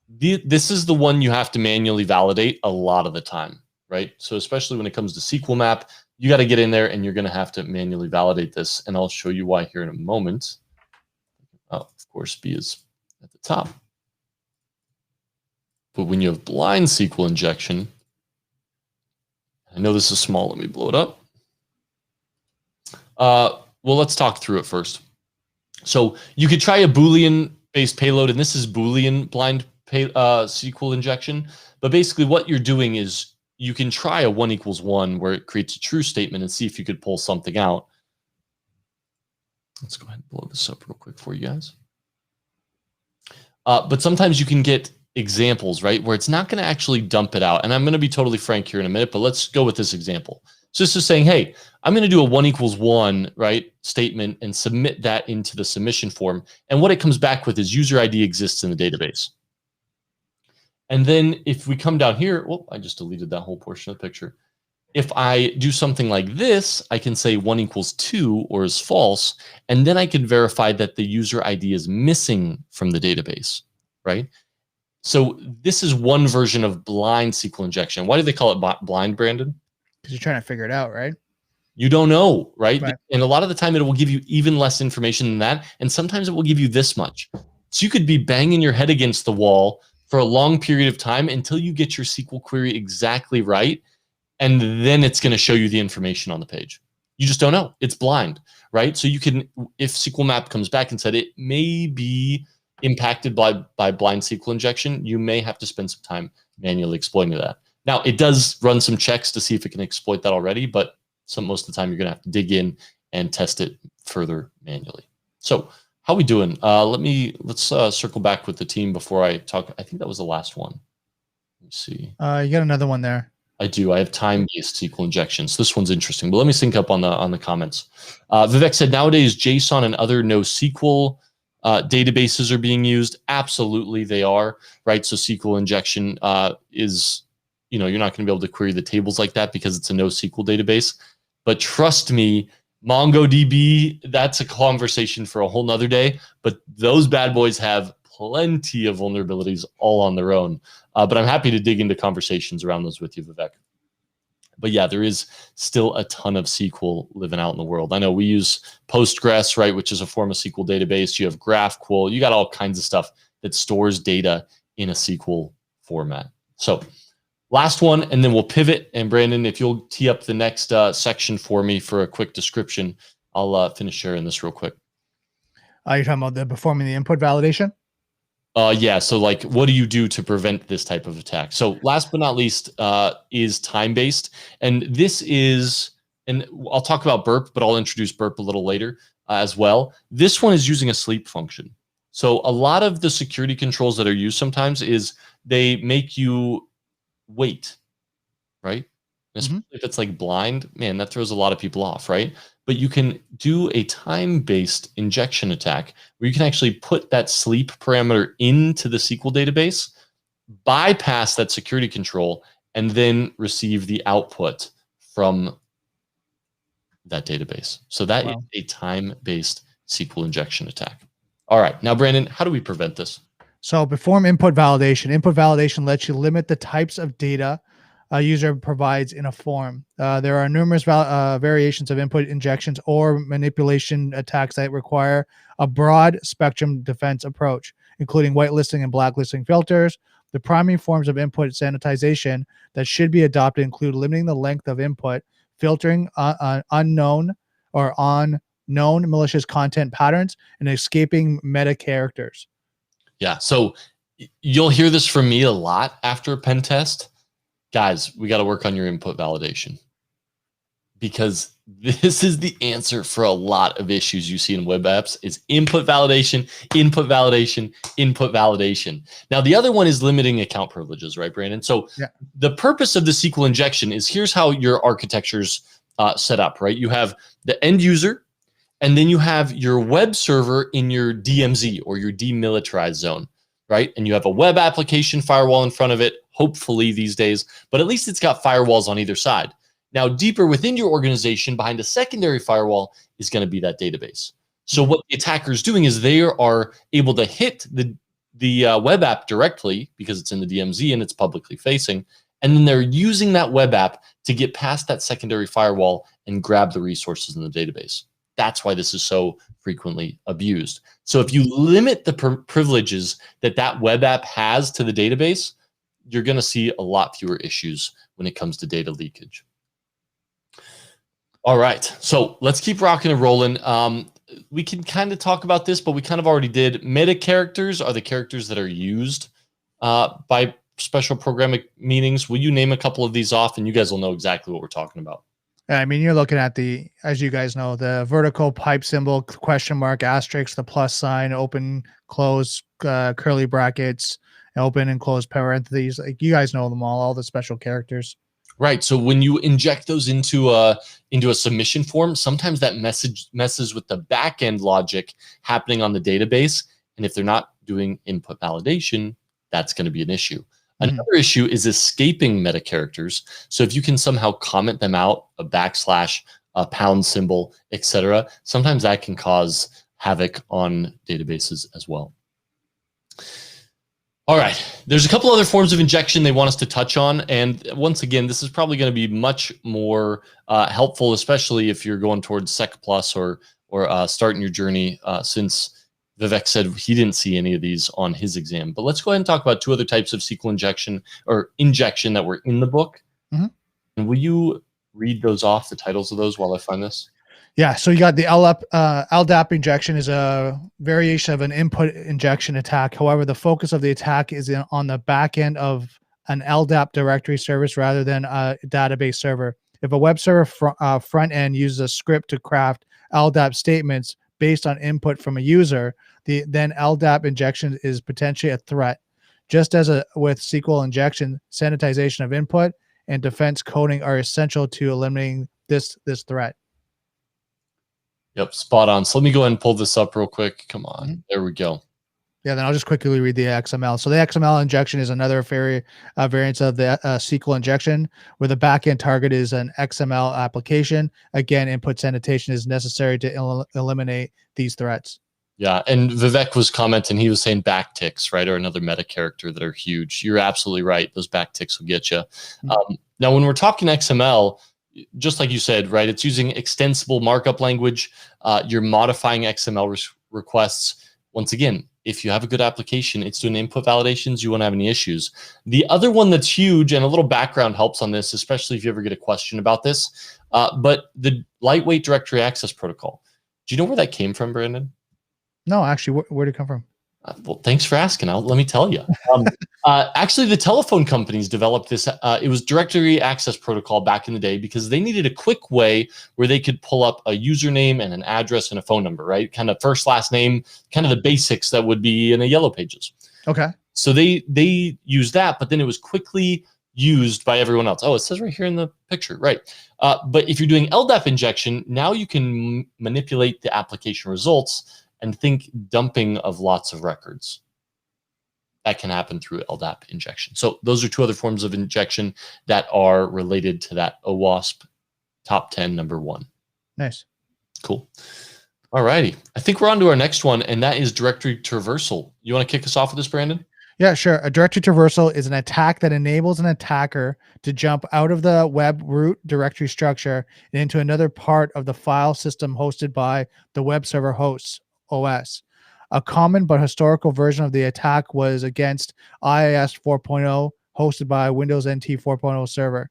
this is the one you have to manually validate a lot of the time, right? So especially when it comes to SQL map, you got to get in there and you're going to have to manually validate this. And I'll show you why here in a moment. Of course, B is at the top. But when you have blind SQL injection, I know this is small. Let me blow it up. Well, let's talk through it first. So you could try a Boolean-based payload, and this is Boolean blind SQL injection. But basically what you're doing is you can try a 1 equals 1 where it creates a true statement and see if you could pull something out. Let's go ahead and blow this up real quick for you guys. But sometimes you can get examples, right, where it's not going to actually dump it out. And I'm going to be totally frank here in a minute, but let's go with this example. So this is saying, hey, I'm going to do a 1 equals 1, right, statement and submit that into the submission form. And what it comes back with is user ID exists in the database. And then if we come down here, well, I just deleted that whole portion of the picture. If I do something like this, I can say 1 equals 2 or is false, and then I can verify that the user ID is missing from the database, right? So this is one version of blind SQL injection. Why do they call it blind, Brandon? Because you're trying to figure it out, right? You don't know, right? And a lot of the time it will give you even less information than that, and sometimes it will give you this much. So you could be banging your head against the wall for a long period of time until you get your SQL query exactly right, and then it's going to show you the information on the page. You just don't know. It's blind, right? So you can, if SQL map comes back and said it may be impacted by blind SQL injection, you may have to spend some time manually exploiting that. Now, it does run some checks to see if it can exploit that already, but most of the time you're going to have to dig in and test it further manually. So how are we doing? Let's circle back with the team before I talk. I think that was the last one. Let me see. You got another one there. I do. I have time-based SQL injections. This one's interesting, but let me sync up on the comments. Vivek said nowadays JSON and other NoSQL databases are being used. Absolutely, they are, right? So SQL injection is, you're not going to be able to query the tables like that because it's a NoSQL database. But trust me, MongoDB, that's a conversation for a whole nother day. But those bad boys have plenty of vulnerabilities all on their own. But I'm happy to dig into conversations around those with you, Vivek. But yeah, there is still a ton of SQL living out in the world. I know we use Postgres, right, which is a form of SQL database. You have GraphQL. You got all kinds of stuff that stores data in a SQL format. So last one, and then we'll pivot. And Brandon, if you'll tee up the next section for me for a quick description, I'll finish sharing this real quick. You're talking about the performing the input validation? Yeah. So like, what do you do to prevent this type of attack? So last but not least is time-based. And this is, and I'll talk about burp, but I'll introduce burp a little later as well. This one is using a sleep function. So a lot of the security controls that are used sometimes is they make you wait, right? Especially if it's like blind, man, that throws a lot of people off, right? But you can do a time-based injection attack where you can actually put that sleep parameter into the SQL database, bypass that security control, and then receive the output from that database. So that Wow. is a time-based SQL injection attack. All right, now Brandon, how do we prevent this? So perform input validation. Input validation lets you limit the types of data a user provides in a form. There are numerous variations of input injections or manipulation attacks that require a broad spectrum defense approach, including whitelisting and blacklisting filters. The primary forms of input sanitization that should be adopted include limiting the length of input, filtering unknown or on known malicious content patterns, and escaping meta characters. Yeah, so you'll hear this from me a lot after a pen test. Guys, we got to work on your input validation, because this is the answer for a lot of issues you see in web apps. Is input validation, input validation, input validation. Now, the other one is limiting account privileges, right, Brandon? So Yeah. The purpose of the SQL injection is, here's how your architecture's set up, right? You have the end user, and then you have your web server in your DMZ, or your demilitarized zone, right? And you have a web application firewall in front of it, hopefully these days, but at least it's got firewalls on either side. Now, deeper within your organization, behind a secondary firewall, is going to be that database. So what the attacker is doing is they are able to hit the web app directly, because it's in the DMZ and it's publicly facing, and then they're using that web app to get past that secondary firewall and grab the resources in the database. That's why this is so frequently abused. So if you limit the privileges that web app has to the database, you're going to see a lot fewer issues when it comes to data leakage. All right, so let's keep rocking and rolling. We can kind of talk about this, but we kind of already did. Meta characters are the characters that are used by special programming meanings. Will you name a couple of these off, and you guys will know exactly what we're talking about? I mean, you're looking at the, as you guys know, the vertical pipe symbol, question mark, asterisk, the plus sign, open, close, curly brackets, open and close parentheses. Like, you guys know them all the special characters. Right. So when you inject those into a submission form, sometimes that message messes with the back end logic happening on the database. And if they're not doing input validation, that's going to be an issue. Another issue is escaping meta characters. So if you can somehow comment them out, a backslash, a pound symbol, etc., sometimes that can cause havoc on databases as well. All right, there's a couple other forms of injection they want us to touch on. And once again, this is probably going to be much more helpful, especially if you're going towards Sec Plus or starting your journey, since Vivek said he didn't see any of these on his exam. But let's go ahead and talk about two other types of SQL injection that were in the book. And will you read those off, the titles of those, while I find this? Yeah, so you got the LDAP injection is a variation of an input injection attack. However, the focus of the attack is on the back end of an LDAP directory service rather than a database server. If a web server front end uses a script to craft LDAP statements based on input from a user, then LDAP injection is potentially a threat. Just as with SQL injection, sanitization of input and defense coding are essential to eliminating this threat. Yep, spot on. So let me go ahead and pull this up real quick. Come on, there we go. Yeah, then I'll just quickly read the XML. So the XML injection is another variant of the SQL injection, where the backend target is an XML application. Again, input sanitation is necessary to eliminate these threats. Yeah, and Vivek was commenting, he was saying backticks, right, or another meta character that are huge. You're absolutely right. Those backticks will get you. Now, when we're talking XML, just like you said, right, it's using extensible markup language. You're modifying XML requests. Once again, if you have a good application, it's doing input validations, you won't have any issues. The other one that's huge, and a little background helps on this, especially if you ever get a question about this, but the lightweight directory access protocol. Do you know where that came from, Brandon? No, actually, where did it come from? Well, thanks for asking. Let me tell you. Actually, the telephone companies developed this. It was directory access protocol back in the day because they needed a quick way where they could pull up a username and an address and a phone number, right? Kind of first, last name, kind of the basics that would be in a Yellow Pages. Okay. So they used that, but then it was quickly used by everyone else. Oh, it says right here in the picture, right? But if you're doing LDAP injection, now you can manipulate the application results and think dumping of lots of records. That can happen through LDAP injection. So those are two other forms of injection that are related to that OWASP top 10 number 1. Nice. Cool. All righty. I think we're on to our next one, and that is directory traversal. You want to kick us off with this, Brandon? Yeah, sure. A directory traversal is an attack that enables an attacker to jump out of the web root directory structure and into another part of the file system hosted by the web server hosts OS. A common but historical version of the attack was against IIS 4.0 hosted by Windows NT 4.0 server.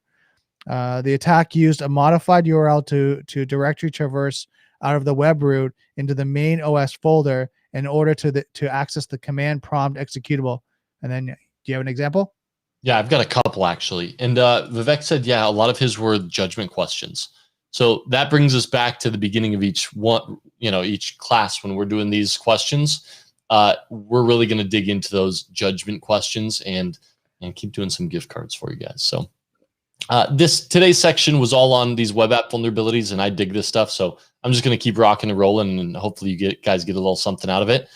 The attack used a modified URL to directory traverse out of the web root into the main OS folder in order to access the command prompt executable. And then, do you have an example? Yeah, I've got a couple actually. And Vivek said, yeah, a lot of his were judgment questions. So that brings us back to the beginning of each one, each class when we're doing these questions. We're really going to dig into those judgment questions and keep doing some gift cards for you guys. So today's section was all on these web app vulnerabilities, and I dig this stuff. So I'm just going to keep rocking and rolling, and hopefully you guys get a little something out of it,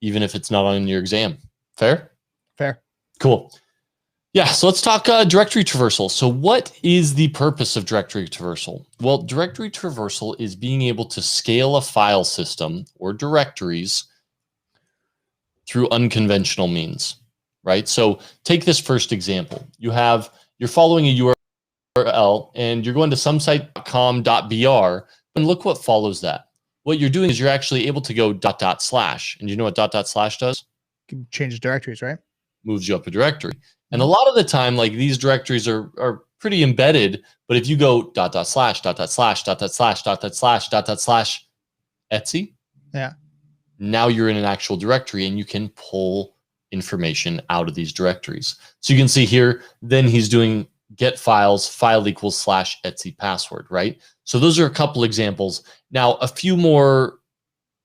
even if it's not on your exam. Fair? Fair. Cool. Yeah, so let's talk directory traversal. So what is the purpose of directory traversal? Well, directory traversal is being able to scale a file system or directories through unconventional means, right? So take this first example. You're following a URL and you're going to somesite.com.br, and look what follows that. What you're doing is you're actually able to go .. And you know what .. does? Can change directories, right? Moves you up a directory. And a lot of the time, like, these directories are pretty embedded, but if you go .. Etsy, yeah, now you're in an actual directory and you can pull information out of these directories. So you can see here, then he's doing get files, file equals /Etsy password, right? So those are a couple examples. Now, a few more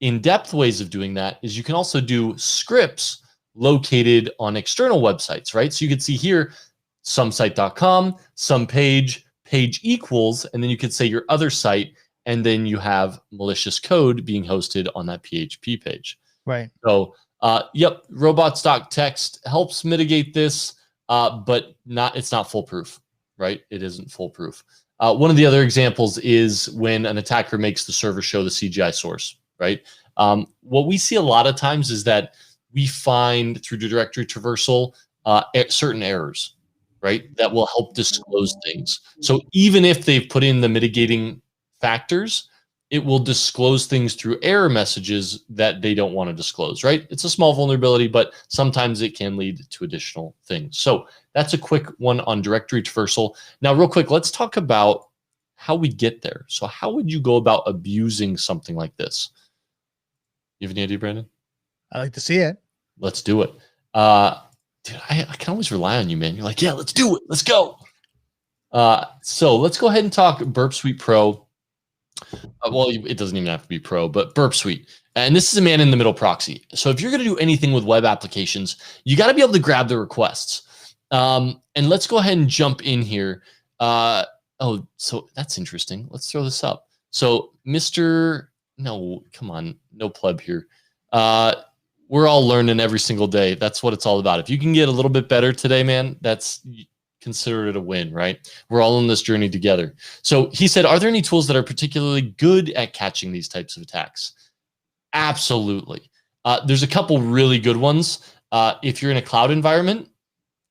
in-depth ways of doing that is you can also do scripts located on external websites, right? So you can see here, somesite.com, some page equals, and then you could say your other site, and then you have malicious code being hosted on that PHP page. Right. So, yep, robots.txt helps mitigate this, but it's not foolproof, right? It isn't foolproof. One of the other examples is when an attacker makes the server show the CGI source, right? What we see a lot of times is that we find through the directory traversal certain errors, right, that will help disclose things. So even if they've put in the mitigating factors, it will disclose things through error messages that they don't want to disclose, right? It's a small vulnerability, but sometimes it can lead to additional things. So that's a quick one on directory traversal. Now, real quick, let's talk about how we get there. So how would you go about abusing something like this? You have any idea, Brandon? I like to see it. Let's do it. Dude, I can always rely on you, man. You're like, yeah, let's do it. Let's go. So let's go ahead and talk Burp Suite Pro. Well, it doesn't even have to be Pro, but Burp Suite. And this is a man-in-the-middle proxy. So if you're going to do anything with web applications, you got to be able to grab the requests. And let's go ahead and jump in here. Oh, so that's interesting. Let's throw this up. So no, come on, no pleb here. We're all learning every single day. That's what it's all about. If you can get a little bit better today, man, consider it a win, right? We're all on this journey together. So he said, are there any tools that are particularly good at catching these types of attacks? Absolutely. There's a couple really good ones. If you're in a cloud environment,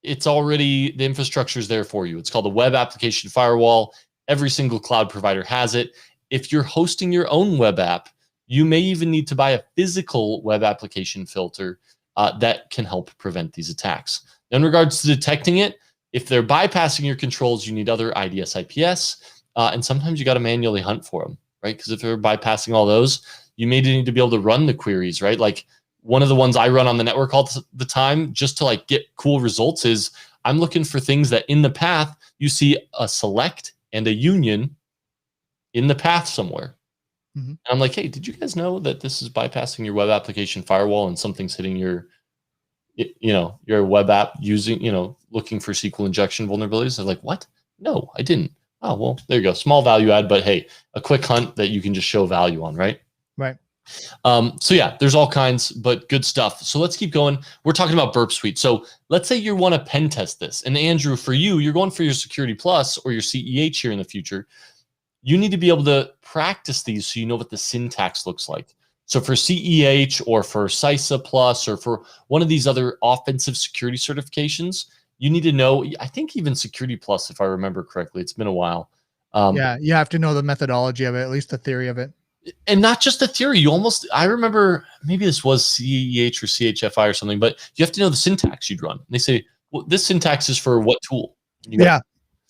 it's already, the infrastructure is there for you. It's called the Web Application Firewall. Every single cloud provider has it. If you're hosting your own web app, you may even need to buy a physical web application filter that can help prevent these attacks. In regards to detecting it, if they're bypassing your controls, you need other IDS, IPS, and sometimes you got to manually hunt for them, right? Because if they're bypassing all those, you may need to be able to run the queries, right? Like one of the ones I run on the network all the time, just to like get cool results, is I'm looking for things that in the path, you see a select and a union in the path somewhere. Mm-hmm. And I'm like, hey, did you guys know that this is bypassing your web application firewall and something's hitting your web app using, looking for SQL injection vulnerabilities? They're like, what? No, I didn't. Oh, well, there you go. Small value add, but hey, a quick hunt that you can just show value on, right? Right. So yeah, there's all kinds, but good stuff. So let's keep going. We're talking about Burp Suite. So let's say you want to pen test this. And Andrew, for you, you're going for your Security Plus or your CEH here in the future. you need to be able to practice these so you know what the syntax looks like. So for CEH or for CISA Plus or for one of these other offensive security certifications, you need to know, I think even Security Plus, if I remember correctly, it's been a while. Yeah, you have to know the methodology of it, at least the theory of it. And not just the theory. I remember maybe this was CEH or CHFI or something, but you have to know the syntax you'd run. And they say, well, this syntax is for what tool? Yeah,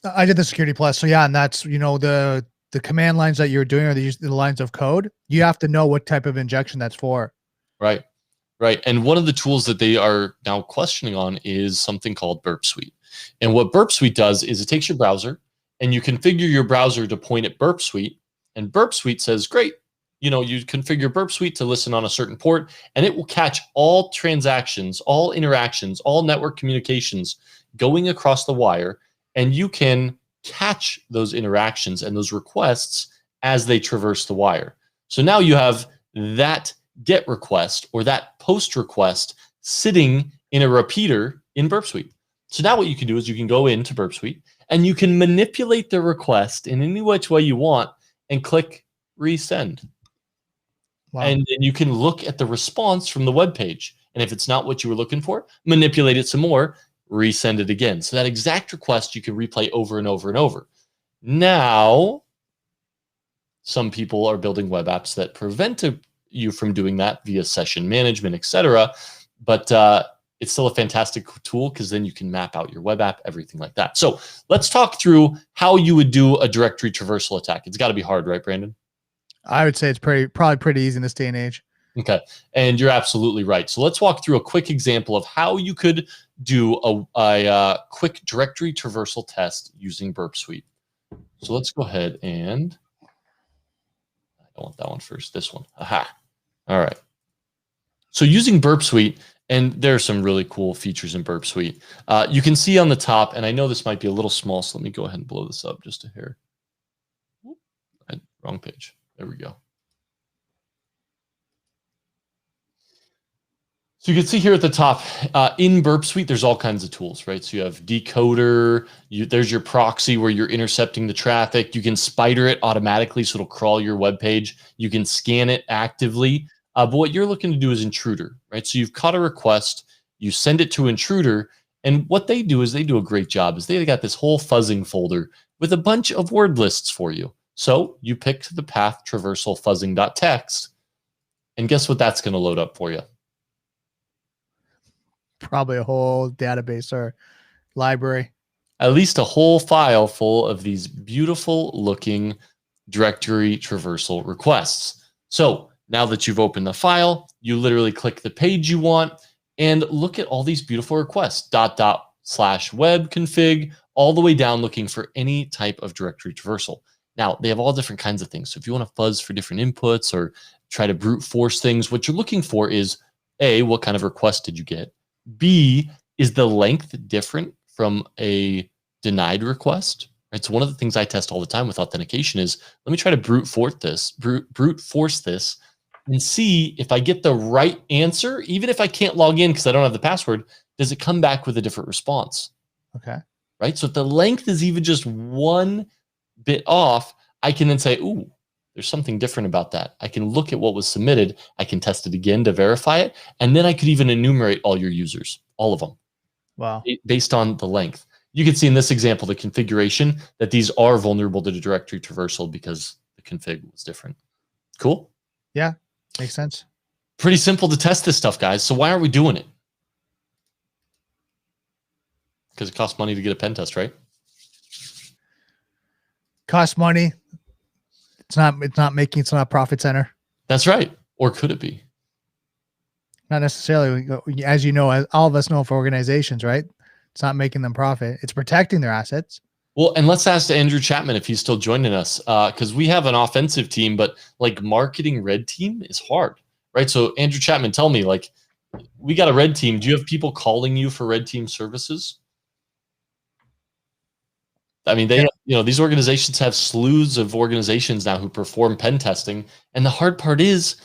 I did the Security Plus. So yeah, and that's, the command lines that you're doing are the lines of code. You have to know what type of injection that's for. Right. Right. And one of the tools that they are now questioning on is something called Burp Suite. And what Burp Suite does is it takes your browser and you configure your browser to point at Burp Suite. And Burp Suite says, great, you configure Burp Suite to listen on a certain port, and it will catch all transactions, all interactions, all network communications going across the wire. And you can catch those interactions and those requests as they traverse the wire. So now you have that GET request or that POST request sitting in a repeater in Burp Suite. So now what you can do is you can go into Burp Suite and you can manipulate the request in any which way you want and click resend. Wow. And then you can look at the response from the web page. And if it's not what you were looking for, manipulate it some more, resend it again. So that exact request you can replay over and over and over. Now, some people are building web apps that prevent you from doing that via session management, etc. But it's still a fantastic tool because then you can map out your web app, everything like that. So let's talk through how you would do a directory traversal attack. It's got to be hard, right, Brandon? I would say it's probably pretty easy in this day and age. Okay, and you're absolutely right. So let's walk through a quick example of how you could do a quick directory traversal test using Burp Suite. So let's go ahead and I don't want that one first. This one. Aha. All right. So using Burp Suite, and there are some really cool features in Burp Suite. You can see on the top, and I know this might be a little small, so let me go ahead and blow this up just a hair. Wrong page. There we go. So you can see here at the top, in Burp Suite, there's all kinds of tools, right? So you have decoder, there's your proxy where you're intercepting the traffic. You can spider it automatically, so it'll crawl your web page. You can scan it actively. But what you're looking to do is intruder, right? So you've caught a request, you send it to intruder, and what they do is they do a great job. Is they got this whole fuzzing folder with a bunch of word lists for you. So you pick the path traversal fuzzing.txt, and guess what that's going to load up for you? Probably a whole database or library. At least a whole file full of these beautiful looking directory traversal requests. So now that you've opened the file, you literally click the page you want and look at all these beautiful requests, .. /web config, all the way down looking for any type of directory traversal. Now, they have all different kinds of things. So if you want to fuzz for different inputs or try to brute force things, what you're looking for is A, what kind of request did you get? B, is the length different from a denied request? Right. So one of the things I test all the time with authentication is let me try to brute force this and see if I get the right answer, even if I can't log in because I don't have the password, does it come back with a different response? Okay. Right. So if the length is even just one bit off, I can then say, ooh, there's something different about that. I can look at what was submitted. I can test it again to verify it. And then I could even enumerate all your users, all of them. Wow. Based on the length. You can see in this example, the configuration, that these are vulnerable to the directory traversal because the config was different. Cool? Yeah, makes sense. Pretty simple to test this stuff, guys. So why aren't we doing it? Because it costs money to get a pen test, right? Costs money. It's not a profit center. That's right. Or could it be? Not necessarily. As you know, as all of us know for organizations, right? It's not making them profit. It's protecting their assets. Well, and let's ask Andrew Chapman if he's still joining us, because we have an offensive team, but like marketing red team is hard, right? So Andrew Chapman, tell me, like, we got a red team. Do you have people calling you for red team services? I mean, they, these organizations have slews of organizations now who perform pen testing. And the hard part is,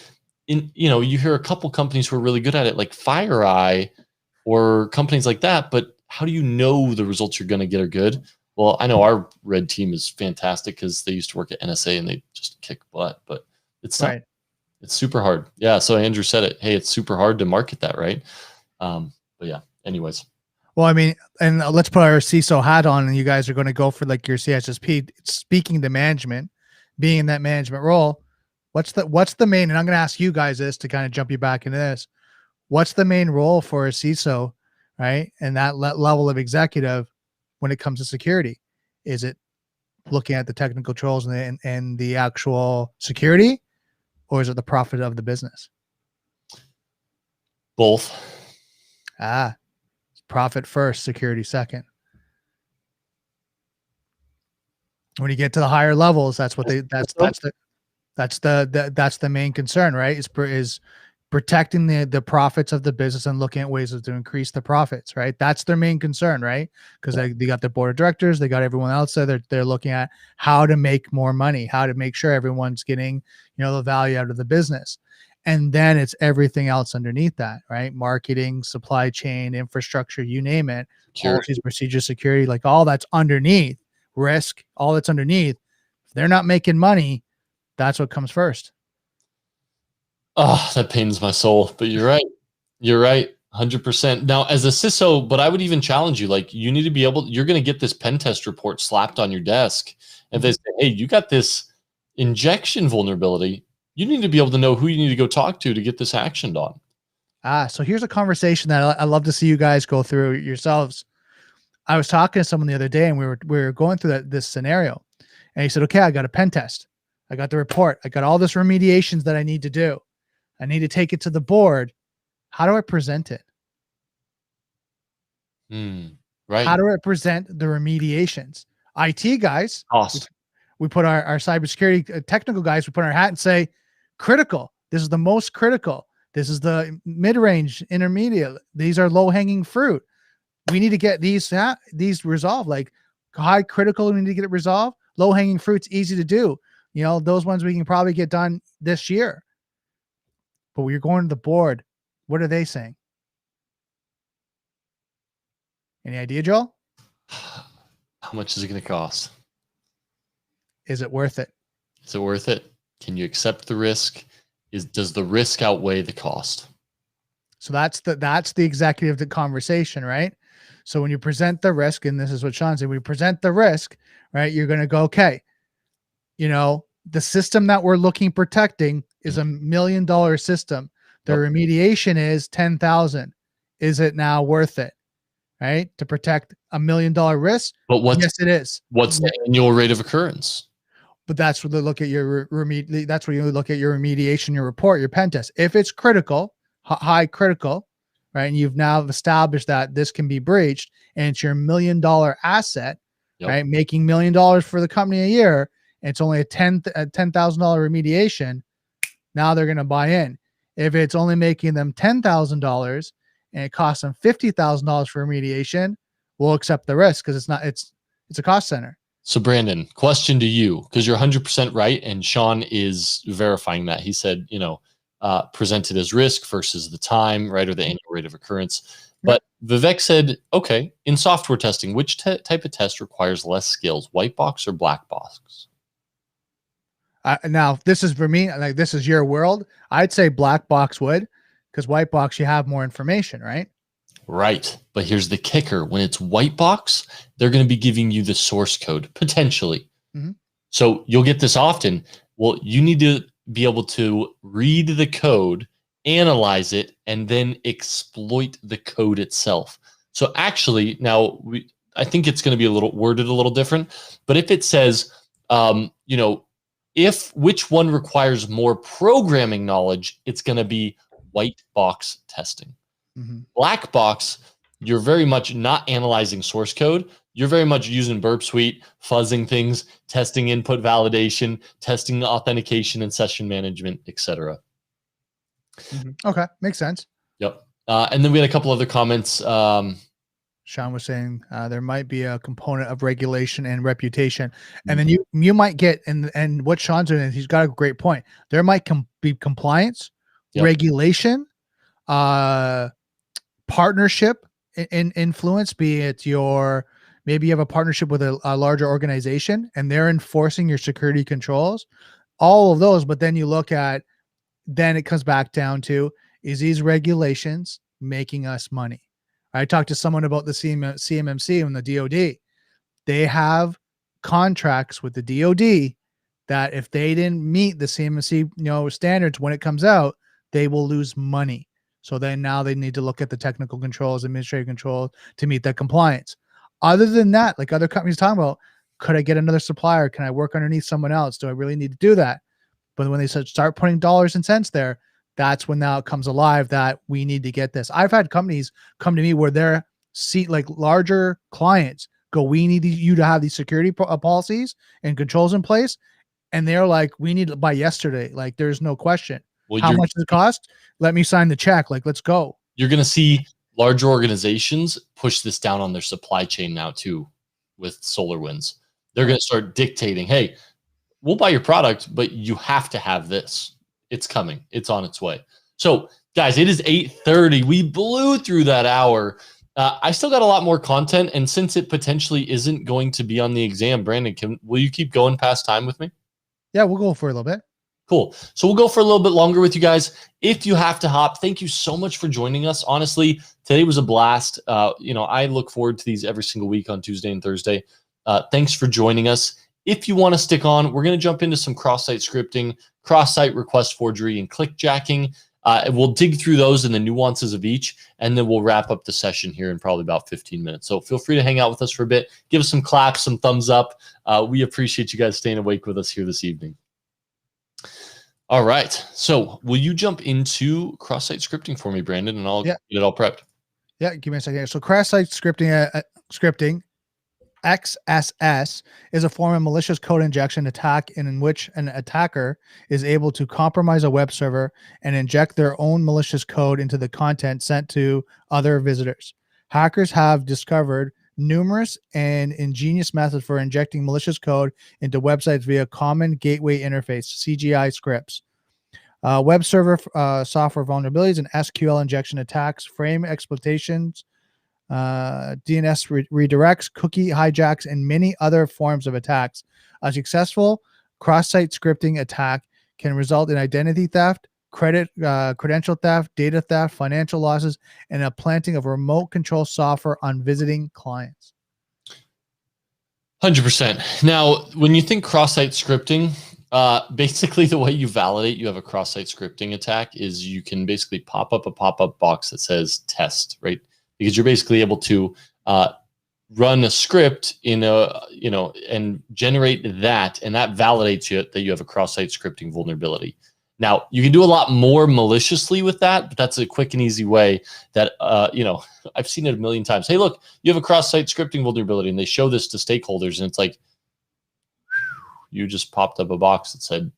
you hear a couple companies who are really good at it, like FireEye or companies like that. But how do you know the results you're going to get are good? Well, I know our red team is fantastic because they used to work at NSA and they just kick butt, but it's tough. Right. It's super hard. Yeah. So Andrew said it. Hey, it's super hard to market that, right? But yeah. Anyways. Well, I mean, and let's put our CISO hat on, and you guys are going to go for like your CSSP. Speaking to management, being in that management role, what's the main? And I'm going to ask you guys this to kind of jump you back into this. What's the main role for a CISO, right? And that level of executive when it comes to security? Is it looking at the technical controls and the actual security, or is it the profit of the business? Both. Profit first, security second. When you get to the higher levels, that's the main concern, right? Is protecting the profits of the business and looking at ways to increase the profits, right? That's their main concern, right? Because they got their board of directors, they got everyone else there. They're looking at how to make more money, how to make sure everyone's getting, the value out of the business. And then it's everything else underneath that, right? Marketing, supply chain, infrastructure, you name it, policies, procedures, security, like all that's underneath, risk, all that's underneath. If they're not making money, that's what comes first. Oh, that pains my soul, but you're right. You're right. 100%. Now, as a CISO, but I would even challenge you, like you need to be able, you're going to get this pen test report slapped on your desk. And they say, hey, you got this injection vulnerability. You need to be able to know who you need to go talk to get this actioned on. So here's a conversation that I love to see you guys go through yourselves. I was talking to someone the other day and we were going through this scenario, and he said, okay, I got a pen test. I got the report. I got all this remediations that I need to do. I need to take it to the board. How do I present it? Right. How do I present the remediations? IT guys, we put our cybersecurity technical guys, we put our hat and say, critical. This is the most critical. This is the mid-range, intermediate. These are low-hanging fruit. We need to get these resolved. Like high critical, we need to get it resolved. Low-hanging fruit's easy to do. Those ones we can probably get done this year. But when you're going to the board, what are they saying? Any idea, Joel? How much is it going to cost? Is it worth it? Is it worth it? Can you accept the risk? Does the risk outweigh the cost? So that's the executive conversation, right? So when you present the risk, and this is what Sean said, we present the risk, right? You're going to go, okay, the system that we're protecting is $1 million system. The remediation is 10,000. Is it now worth it? Right? To protect $1 million risk? But yes, it is. What's the annual rate of occurrence? But that's where they look at your that's where you look at your remediation, your report, your pen test. If it's critical, high critical, right? And you've now established that this can be breached and it's your $1 million asset, right? Making $1 million for the company a year. And it's only a $10,000 remediation. Now they're going to buy in. If it's only making them $10,000 and it costs them $50,000 for remediation, we'll accept the risk because it's a cost center. So Brandon, question to you, because you're 100% right. And Sean is verifying that. He said, presented as risk versus the time, right? Or the annual rate of occurrence. But Vivek said, okay, in software testing, which type of test requires less skills, white box or black box? Now, this is for me, like this is your world. I'd say black box would, because white box, you have more information, right? Right. But here's the kicker. When it's white box, they're going to be giving you the source code, potentially. So you'll get this often. Well, you need to be able to read the code, analyze it, and then exploit the code itself. So actually, now, I think it's going to be worded a little different. But if it says, if which one requires more programming knowledge, it's going to be white box testing. Black box, you're very much not analyzing source code. You're very much using Burp Suite, fuzzing things, testing input validation, testing authentication and session management, etc. Okay, makes sense. Yep. And then we had a couple other comments. Sean was saying there might be a component of regulation and reputation, and then you might get and what Sean's doing is he's got a great point. There might be compliance, regulation, partnership in influence, be it your maybe you have a partnership with a larger organization and they're enforcing your security controls, all of those. But then you look at, then it comes back down to, is these regulations making us money? I talked to someone about the CMMC and the DoD. They have contracts with the DoD that if they didn't meet the CMMC standards when it comes out, they will lose money. So then now they need to look at the technical controls, administrative controls to meet that compliance. Other than that, like other companies talking about, could I get another supplier? Can I work underneath someone else? Do I really need to do that? But when they start putting dollars and cents there, that's when now it comes alive that we need to get this. I've had companies come to me where their like larger clients go, we need you to have these security policies and controls in place. And they're like, we need it by yesterday. Like, there's no question. Well, how much does it cost? Let me sign the check. Like, let's go. You're going to see larger organizations push this down on their supply chain now too with SolarWinds. They're going to start dictating, hey, we'll buy your product, but you have to have this. It's coming. It's on its way. So guys, it is 8:30. We blew through that hour. I still got a lot more content. And since it potentially isn't going to be on the exam, Brandon, will you keep going past time with me? Yeah, we'll go for a little bit. Cool. So we'll go for a little bit longer with you guys. If you have to hop, thank you so much for joining us. Honestly, today was a blast. I look forward to these every single week on Tuesday and Thursday. Thanks for joining us. If you want to stick on, we're going to jump into some cross-site scripting, cross-site request forgery, and clickjacking. And we'll dig through those and the nuances of each, and then we'll wrap up the session here in probably about 15 minutes. So feel free to hang out with us for a bit. Give us some claps, some thumbs up. We appreciate you guys staying awake with us here this evening. All right. So will you jump into cross-site scripting for me, Brandon, and I'll get it all prepped. Yeah, give me a second here. So cross-site scripting, XSS, is a form of malicious code injection attack in which an attacker is able to compromise a web server and inject their own malicious code into the content sent to other visitors. Hackers have discovered numerous and ingenious methods for injecting malicious code into websites via Common Gateway Interface, CGI scripts, web server software vulnerabilities, and SQL injection attacks, frame exploitations, DNS redirects, cookie hijacks, and many other forms of attacks. A successful cross-site scripting attack can result in identity theft, credential theft, data theft, financial losses, and a planting of remote control software on visiting clients. 100%. Now, when you think cross-site scripting, basically the way you validate you have a cross-site scripting attack is you can basically pop up a pop-up box that says test, right? Because you're basically able to run a script in and generate that, and that validates you that you have a cross-site scripting vulnerability. Now, you can do a lot more maliciously with that, but that's a quick and easy way that, I've seen it a million times. Hey, look, you have a cross-site scripting vulnerability, and they show this to stakeholders, and it's like, you just popped up a box that said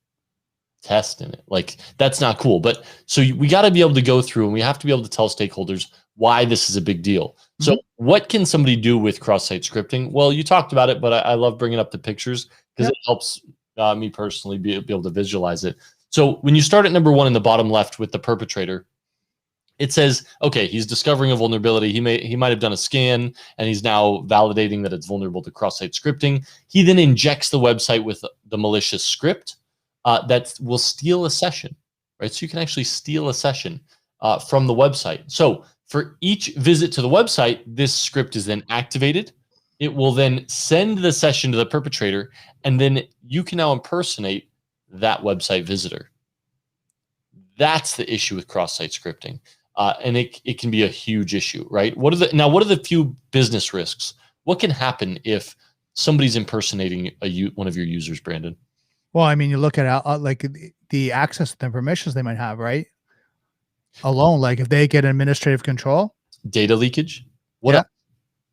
test in it. Like, that's not cool. But so we got to be able to go through, and we have to be able to tell stakeholders why this is a big deal. Mm-hmm. So what can somebody do with cross-site scripting? Well, you talked about it, but I love bringing up the pictures because it helps me personally be able to visualize it. So when you start at number 1 in the bottom left with the perpetrator, it says, okay, he's discovering a vulnerability. He might have done a scan, and he's now validating that it's vulnerable to cross-site scripting. He then injects the website with the malicious script that will steal a session, right? So you can actually steal a session from the website. So for each visit to the website, this script is then activated. It will then send the session to the perpetrator, and then you can now impersonate that website visitor. That's the issue with cross-site scripting. And it can be a huge issue, right? What are the few business risks? What can happen if somebody's impersonating one of your users, Brandon? Well, I mean, you look at like the access and permissions they might have, right? Alone, like if they get administrative control, data leakage. What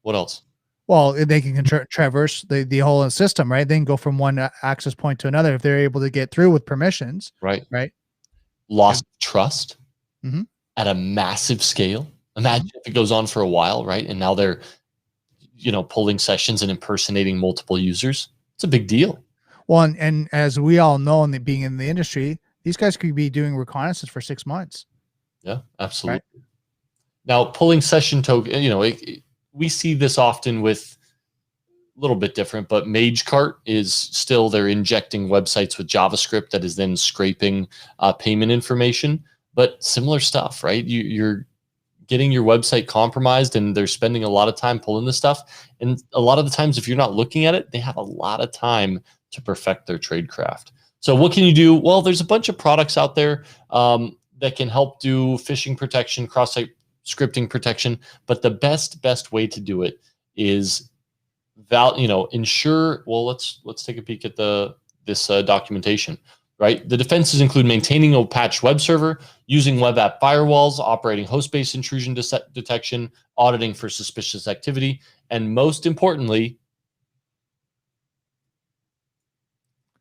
else? Well, they can traverse the whole system, right? They can go from one access point to another if they're able to get through with permissions. Right. Loss of trust at a massive scale. Imagine if it goes on for a while, right? And now they're, pulling sessions and impersonating multiple users. It's a big deal. Well, and as we all know, and being in the industry, these guys could be doing reconnaissance for 6 months. Yeah, absolutely. Right? Now, pulling session token, we see this often with little bit different, but MageCart is still, they're injecting websites with JavaScript that is then scraping payment information, but similar stuff, right? You're getting your website compromised and they're spending a lot of time pulling this stuff. And a lot of the times, if you're not looking at it, they have a lot of time to perfect their tradecraft. So what can you do? Well, there's a bunch of products out there that can help do phishing protection, cross-site scripting protection, but the best way to do it is ensure. Well, let's take a peek at this documentation. Right, the defenses include maintaining a patched web server, using web app firewalls, operating host-based intrusion detection, auditing for suspicious activity, and most importantly,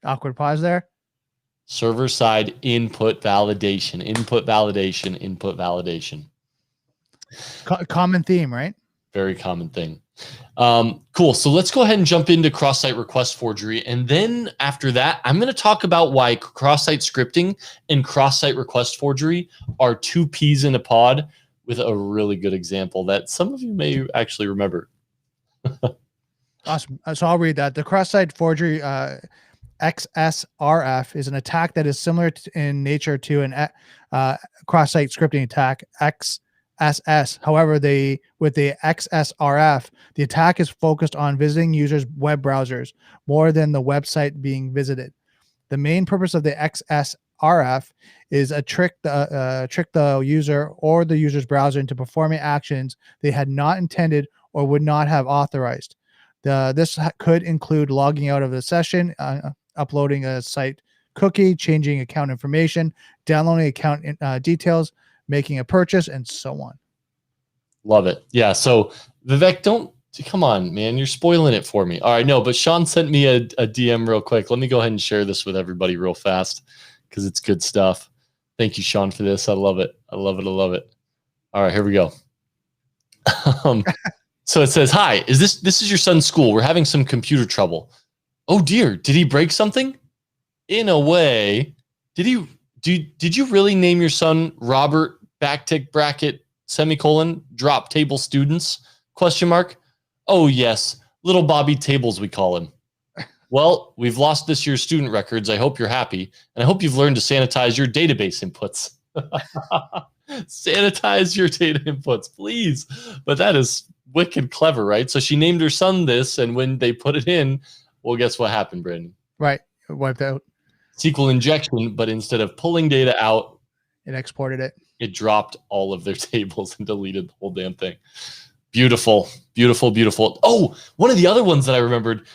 awkward pause there. Server-side input validation. Common theme, right? Very common thing. Cool. So let's go ahead and jump into cross-site request forgery. And then after that, I'm going to talk about why cross-site scripting and cross-site request forgery are two peas in a pod, with a really good example that some of you may actually remember. Awesome. So I'll read that. The cross-site forgery XSRF is an attack that is similar in nature to an cross-site scripting attack, XSS. However, with the XSRF, the attack is focused on visiting users' web browsers more than the website being visited. The main purpose of the XSRF is a trick the user or the user's browser into performing actions they had not intended or would not have authorized. This could include logging out of the session, uploading a site cookie, changing account information, downloading account details, making a purchase, and so on. Love it. Yeah. So Vivek, come on, man. You're spoiling it for me. All right. No, but Sean sent me a DM real quick. Let me go ahead and share this with everybody real fast because it's good stuff. Thank you, Sean, for this. I love it. I love it. All right, here we go. So it says, "Hi, this is your son's school. We're having some computer trouble. Oh dear, did he break something? In a way, did you really name your son Robert backtick bracket semicolon drop table students question mark? Oh yes, little Bobby Tables we call him. Well, we've lost this year's student records. I hope you're happy, and I hope you've learned to sanitize your database inputs." Sanitize your data inputs, please. But that is wicked clever, right? So she named her son this, and when they put it in, well, guess what happened, Brandon? Right, it wiped out. SQL injection, but instead of pulling data out, it exported it. It dropped all of their tables and deleted the whole damn thing. Beautiful. Oh, one of the other ones that I remembered,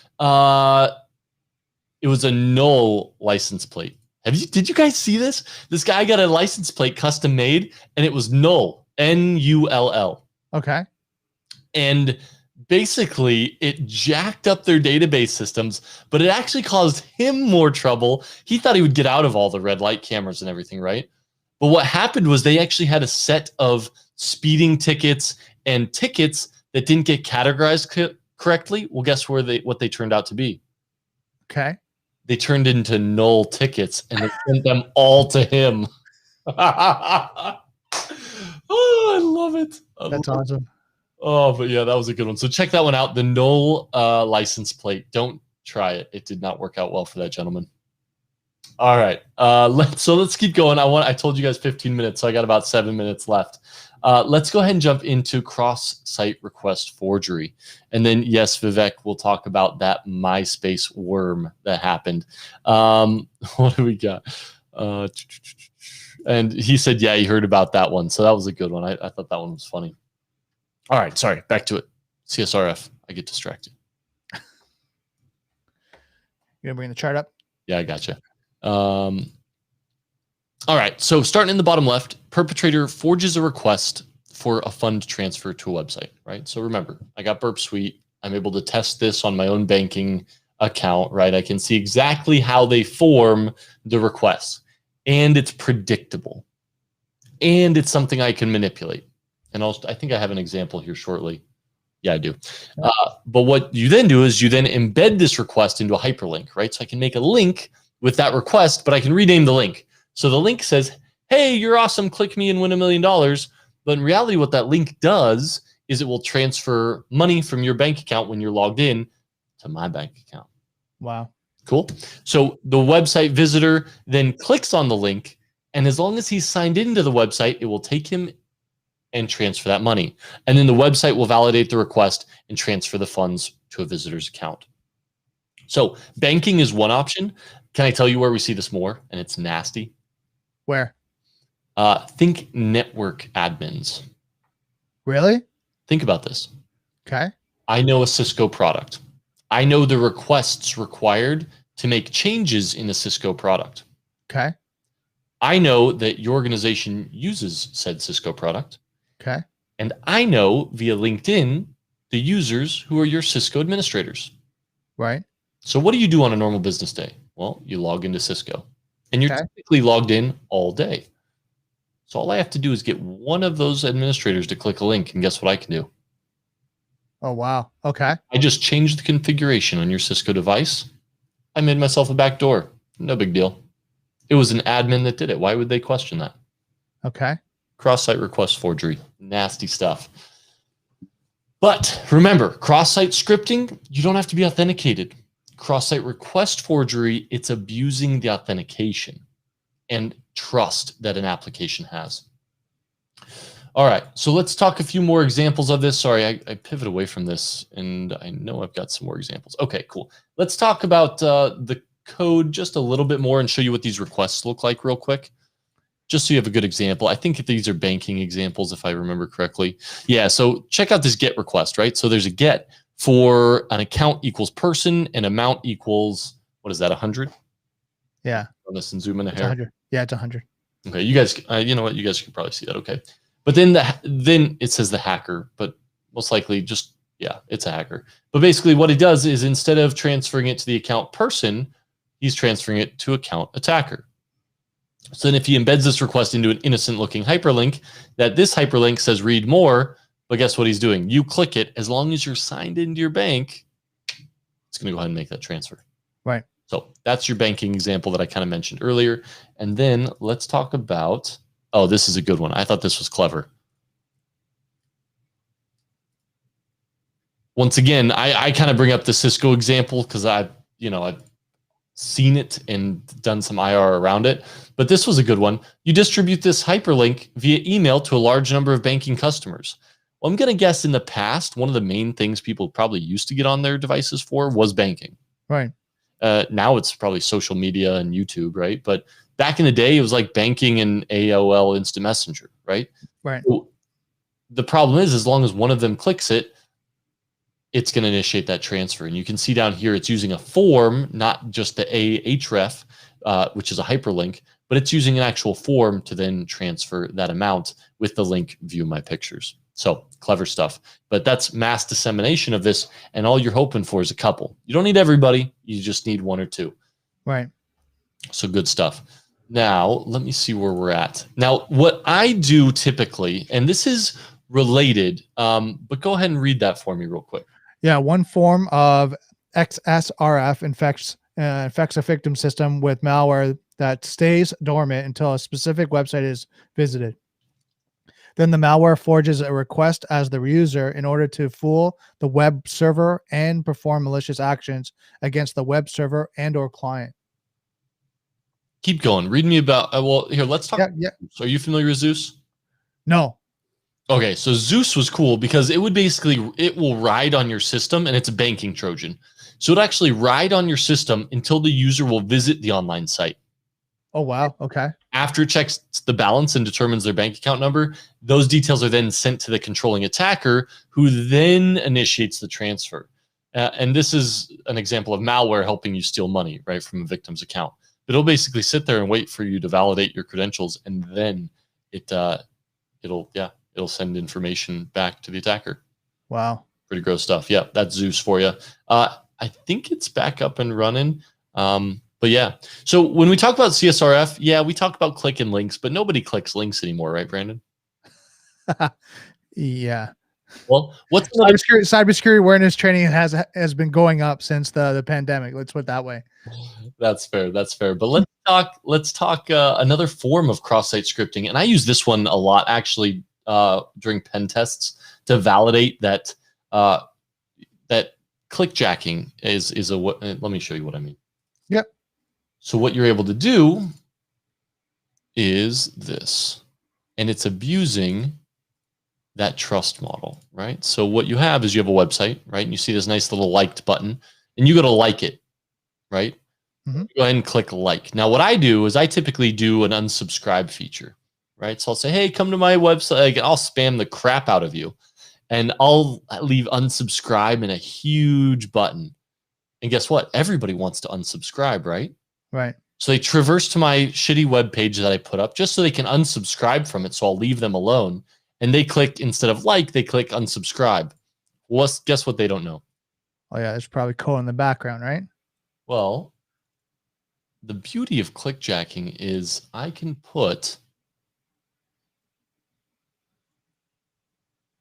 it was a null license plate. Did you guys see this? This guy got a license plate custom made, and it was null, Null. Okay. And basically, it jacked up their database systems, but it actually caused him more trouble. He thought he would get out of all the red light cameras and everything, right? But what happened was they actually had a set of speeding tickets and tickets that didn't get categorized correctly. Well, guess what they turned out to be? Okay. They turned into null tickets, and they sent them all to him. Oh, I love it. That's awesome. Oh, but yeah, that was a good one. So check that one out. The null license plate. Don't try it. It did not work out well for that gentleman. All right. Let's keep going. I told you guys 15 minutes, so I got about 7 minutes left. Let's go ahead and jump into cross-site request forgery. And then, yes, Vivek, we'll talk about that MySpace worm that happened. What do we got? And he said, yeah, he heard about that one. So that was a good one. I thought that one was funny. All right, sorry, back to it. CSRF, I get distracted. You gonna bring the chart up? Yeah, I gotcha. All right, so starting in the bottom left, perpetrator forges a request for a fund transfer to a website, right? So remember, I got Burp Suite. I'm able to test this on my own banking account, right? I can see exactly how they form the requests, and it's predictable, and it's something I can manipulate. And I think I have an example here shortly. Yeah, I do. But what you then do is you then embed this request into a hyperlink, right? So I can make a link with that request, but I can rename the link. So the link says, hey, you're awesome, click me and win $1 million. But in reality, what that link does is it will transfer money from your bank account when you're logged in to my bank account. Wow. Cool. So the website visitor then clicks on the link, and as long as he's signed into the website, it will take him and transfer that money. And then the website will validate the request and transfer the funds to a visitor's account. So banking is one option. Can I tell you where we see this more? And it's nasty. Where? Think network admins. Really? Think about this. Okay. I know a Cisco product. I know the requests required to make changes in a Cisco product. Okay. I know that your organization uses said Cisco product. Okay. And I know via LinkedIn the users who are your Cisco administrators. Right. So what do you do on a normal business day? Well, you log into Cisco, and you're typically logged in all day. So all I have to do is get one of those administrators to click a link, and guess what I can do? Oh, wow. Okay. I just changed the configuration on your Cisco device. I made myself a backdoor. No big deal. It was an admin that did it. Why would they question that? Okay. Cross-site request forgery. Nasty stuff. But remember, cross-site scripting, you don't have to be authenticated. Cross-site request forgery, it's abusing the authentication and trust that an application has. All right, so let's talk a few more examples of this. Sorry, I pivot away from this, and I know I've got some more examples. Okay, cool. Let's talk about the code just a little bit more and show you what these requests look like real quick, just so you have a good example. I think these are banking examples, if I remember correctly. Yeah, so check out this GET request, right? So there's a GET for an account equals person and amount equals, what is that, 100? Yeah. On this and zoom in a hair. 100. Yeah, it's 100. Okay, you guys, you know what? You guys can probably see that. Okay. But then it says the hacker, but most likely just, yeah, it's a hacker. But basically what he does is instead of transferring it to the account person, he's transferring it to account attacker. So then if he embeds this request into an innocent looking hyperlink, that this hyperlink says read more, but guess what he's doing? You click it, as long as you're signed into your bank, it's going to go ahead and make that transfer. Right. So that's your banking example that I kind of mentioned earlier. And then let's talk about, oh, this is a good one. I thought this was clever. Once again, I kind of bring up the Cisco example because I've seen it and done some IR around it. But this was a good one. You distribute this hyperlink via email to a large number of banking customers. Well, I'm going to guess in the past, one of the main things people probably used to get on their devices for was banking. Right. Now it's probably social media and YouTube, right? But back in the day, it was like banking and AOL Instant Messenger, right? Right. So the problem is, as long as one of them clicks it, it's going to initiate that transfer. And you can see down here, it's using a form, not just the Ahref, which is a hyperlink, but it's using an actual form to then transfer that amount with the link view my pictures. So clever stuff. But that's mass dissemination of this, and all you're hoping for is a couple. You don't need everybody. You just need one or two. Right. So good stuff. Now, let me see where we're at. Now, what I do typically, and this is related, but go ahead and read that for me real quick. Yeah, one form of XSRF infects a victim system with malware that stays dormant until a specific website is visited. Then the malware forges a request as the user in order to fool the web server and perform malicious actions against the web server and or client. Keep going. Read me about, well, here, let's talk. Yeah. So are you familiar with Zeus? No. Okay, so Zeus was cool because it will ride on your system, and it's a banking Trojan. So it actually ride on your system until the user will visit the online site. Oh, wow. Okay. After it checks the balance and determines their bank account number, those details are then sent to the controlling attacker, who then initiates the transfer. And this is an example of malware helping you steal money, right, from a victim's account. But it'll basically sit there and wait for you to validate your credentials, and then it'll send information back to the attacker. Wow. Pretty gross stuff. Yeah, that's Zeus for you. I think it's back up and running. But yeah, so when we talk about CSRF, yeah, we talk about clicking links, but nobody clicks links anymore, right, Brandon? Yeah. Well, what's cybersecurity awareness training has been going up since the pandemic. Let's put it that way. That's fair. That's fair. But let's talk another form of cross-site scripting, and I use this one a lot actually during pen tests to validate that that clickjacking is a what? Let me show you what I mean. Yep. So what you're able to do is this, and it's abusing that trust model, right? So what you have is you have a website, right? And you see this nice little liked button, and you got to like it, right? Mhm. Go ahead and click like. Now, what I do is I typically do an unsubscribe feature, right? So I'll say, hey, come to my website. I'll spam the crap out of you, and I'll leave unsubscribe in a huge button. And guess what? Everybody wants to unsubscribe, right? Right. So they traverse to my shitty web page that I put up just so they can unsubscribe from it. So I'll leave them alone. And they click, instead of like, they click unsubscribe. Well, guess what they don't know? Oh yeah, there's probably code in the background, right? Well, the beauty of clickjacking is I can put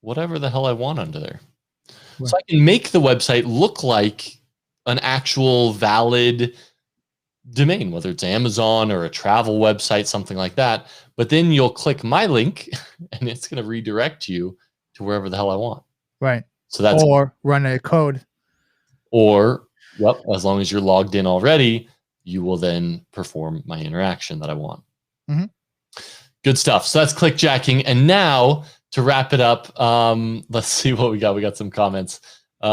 whatever the hell I want under there. Right. So I can make the website look like an actual valid domain, whether it's Amazon or a travel website, something like that. But then you'll click my link and it's going to redirect you to wherever the hell I want. Right. So that's, or run a code. or, yep, as long as you're logged in already, you will then perform my interaction that I want. Mhm. Good stuff. So that's clickjacking. And now to wrap it up, let's see what we got. We got some comments. We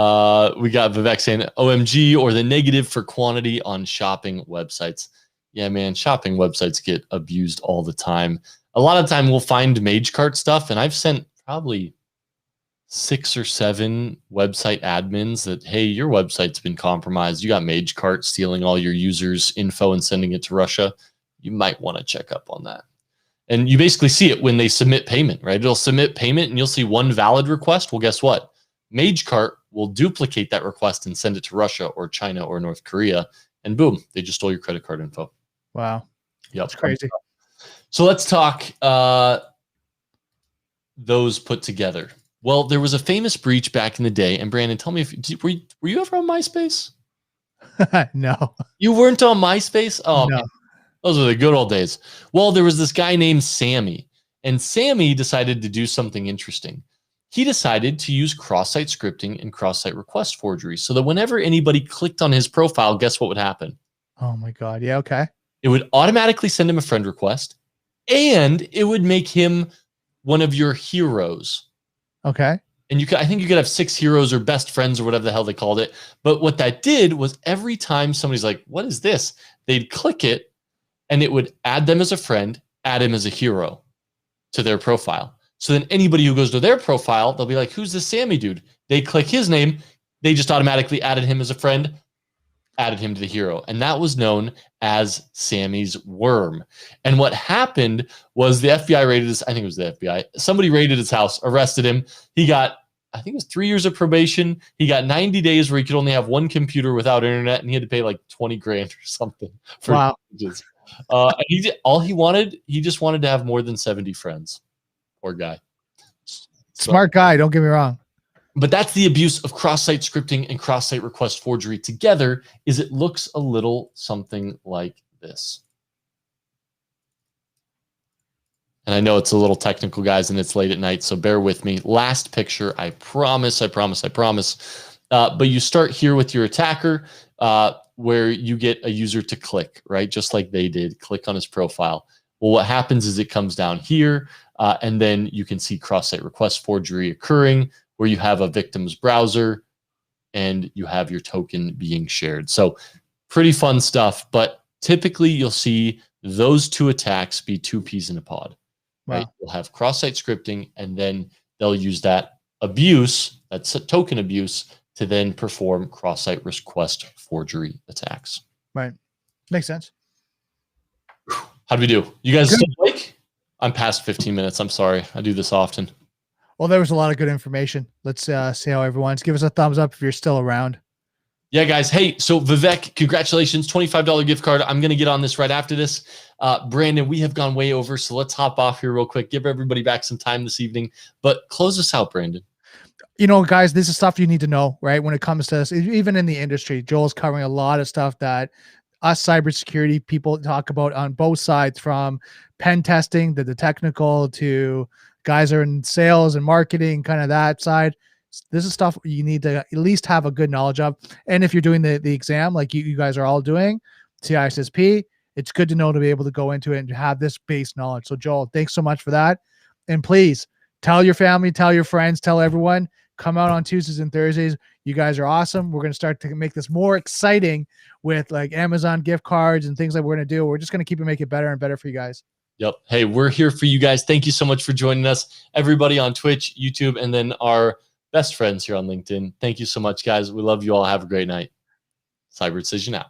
got Vivek saying OMG or the negative for quantity on shopping websites. Yeah, man, shopping websites get abused all the time. A lot of time we'll find mage cart stuff, and I've sent probably 6 or 7 website admins that, hey, your website's been compromised. You got mage cart stealing all your users' info and sending it to Russia. You might want to check up on that. And you basically see it when they submit payment, right? It'll submit payment and you'll see one valid request. Well, guess what? MageCart will duplicate that request and send it to Russia or China or North Korea. And boom, they just stole your credit card info. Wow. Yep. That's crazy. So let's talk those put together. Well, there was a famous breach back in the day. And Brandon, tell me, were you ever on MySpace? No. You weren't on MySpace? Oh, no. Man. Those are the good old days. Well, there was this guy named Sammy, and Sammy decided to do something interesting. He decided to use cross-site scripting and cross-site request forgery so that whenever anybody clicked on his profile, guess what would happen? Oh my God. Yeah. Okay. It would automatically send him a friend request, and it would make him one of your heroes. Okay. And I think you could have 6 heroes or best friends or whatever the hell they called it. But what that did was every time somebody's like, what is this? They'd click it, and it would add them as a friend, add him as a hero to their profile. So then anybody who goes to their profile, they'll be like, who's this Sammy dude? They click his name. They just automatically added him as a friend, added him to the hero. And that was known as Sammy's worm. And what happened was the FBI raided his, I think it was the FBI. Somebody raided his house, arrested him. He got, I think it was 3 years of probation. He got 90 days where he could only have one computer without internet, and he had to pay like 20 grand or something for wow. damages. He just wanted to have more than 70 friends. Poor guy. Smart guy, don't get me wrong. But that's the abuse of cross-site scripting and cross-site request forgery together, is it looks a little something like this. And I know it's a little technical, guys, and it's late at night, so bear with me. Last picture, I promise. But you start here with your attacker, where you get a user to click, right? Just like they did, click on his profile. Well, what happens is it comes down here, and then you can see cross-site request forgery occurring, where you have a victim's browser and you have your token being shared. So pretty fun stuff, but typically you'll see those 2 attacks be 2 peas in a pod, right? Wow. You'll have cross-site scripting, and then they'll use that abuse, that's a token abuse, to then perform cross-site request forgery attacks. Right. Makes sense. How'd we do? You guys still awake? I'm past 15 minutes. I'm sorry. I do this often. Well, there was a lot of good information. Let's see how everyone's. Give us a thumbs up if you're still around. Yeah, guys. Hey, so Vivek, congratulations. $25 gift card. I'm going to get on this right after this. Brandon, we have gone way over, so let's hop off here real quick. Give everybody back some time this evening. But close us out, Brandon. You know, guys, this is stuff you need to know, right? When it comes to us, even in the industry, Joel's covering a lot of stuff that us cybersecurity people talk about on both sides, from pen testing to the technical to guys are in sales and marketing, kind of that side. This is stuff you need to at least have a good knowledge of. And if you're doing the exam, like you guys are all doing, CISSP, it's good to know to be able to go into it and have this base knowledge. So Joel, thanks so much for that. And please tell your family, tell your friends, tell everyone, come out on Tuesdays and Thursdays. You guys are awesome. We're going to start to make this more exciting with like Amazon gift cards and things that we're going to do. We're just going to keep it, make it better and better for you guys. Yep. Hey, we're here for you guys. Thank you so much for joining us. Everybody on Twitch, YouTube, and then our best friends here on LinkedIn. Thank you so much, guys. We love you all. Have a great night. Cyber Incision out.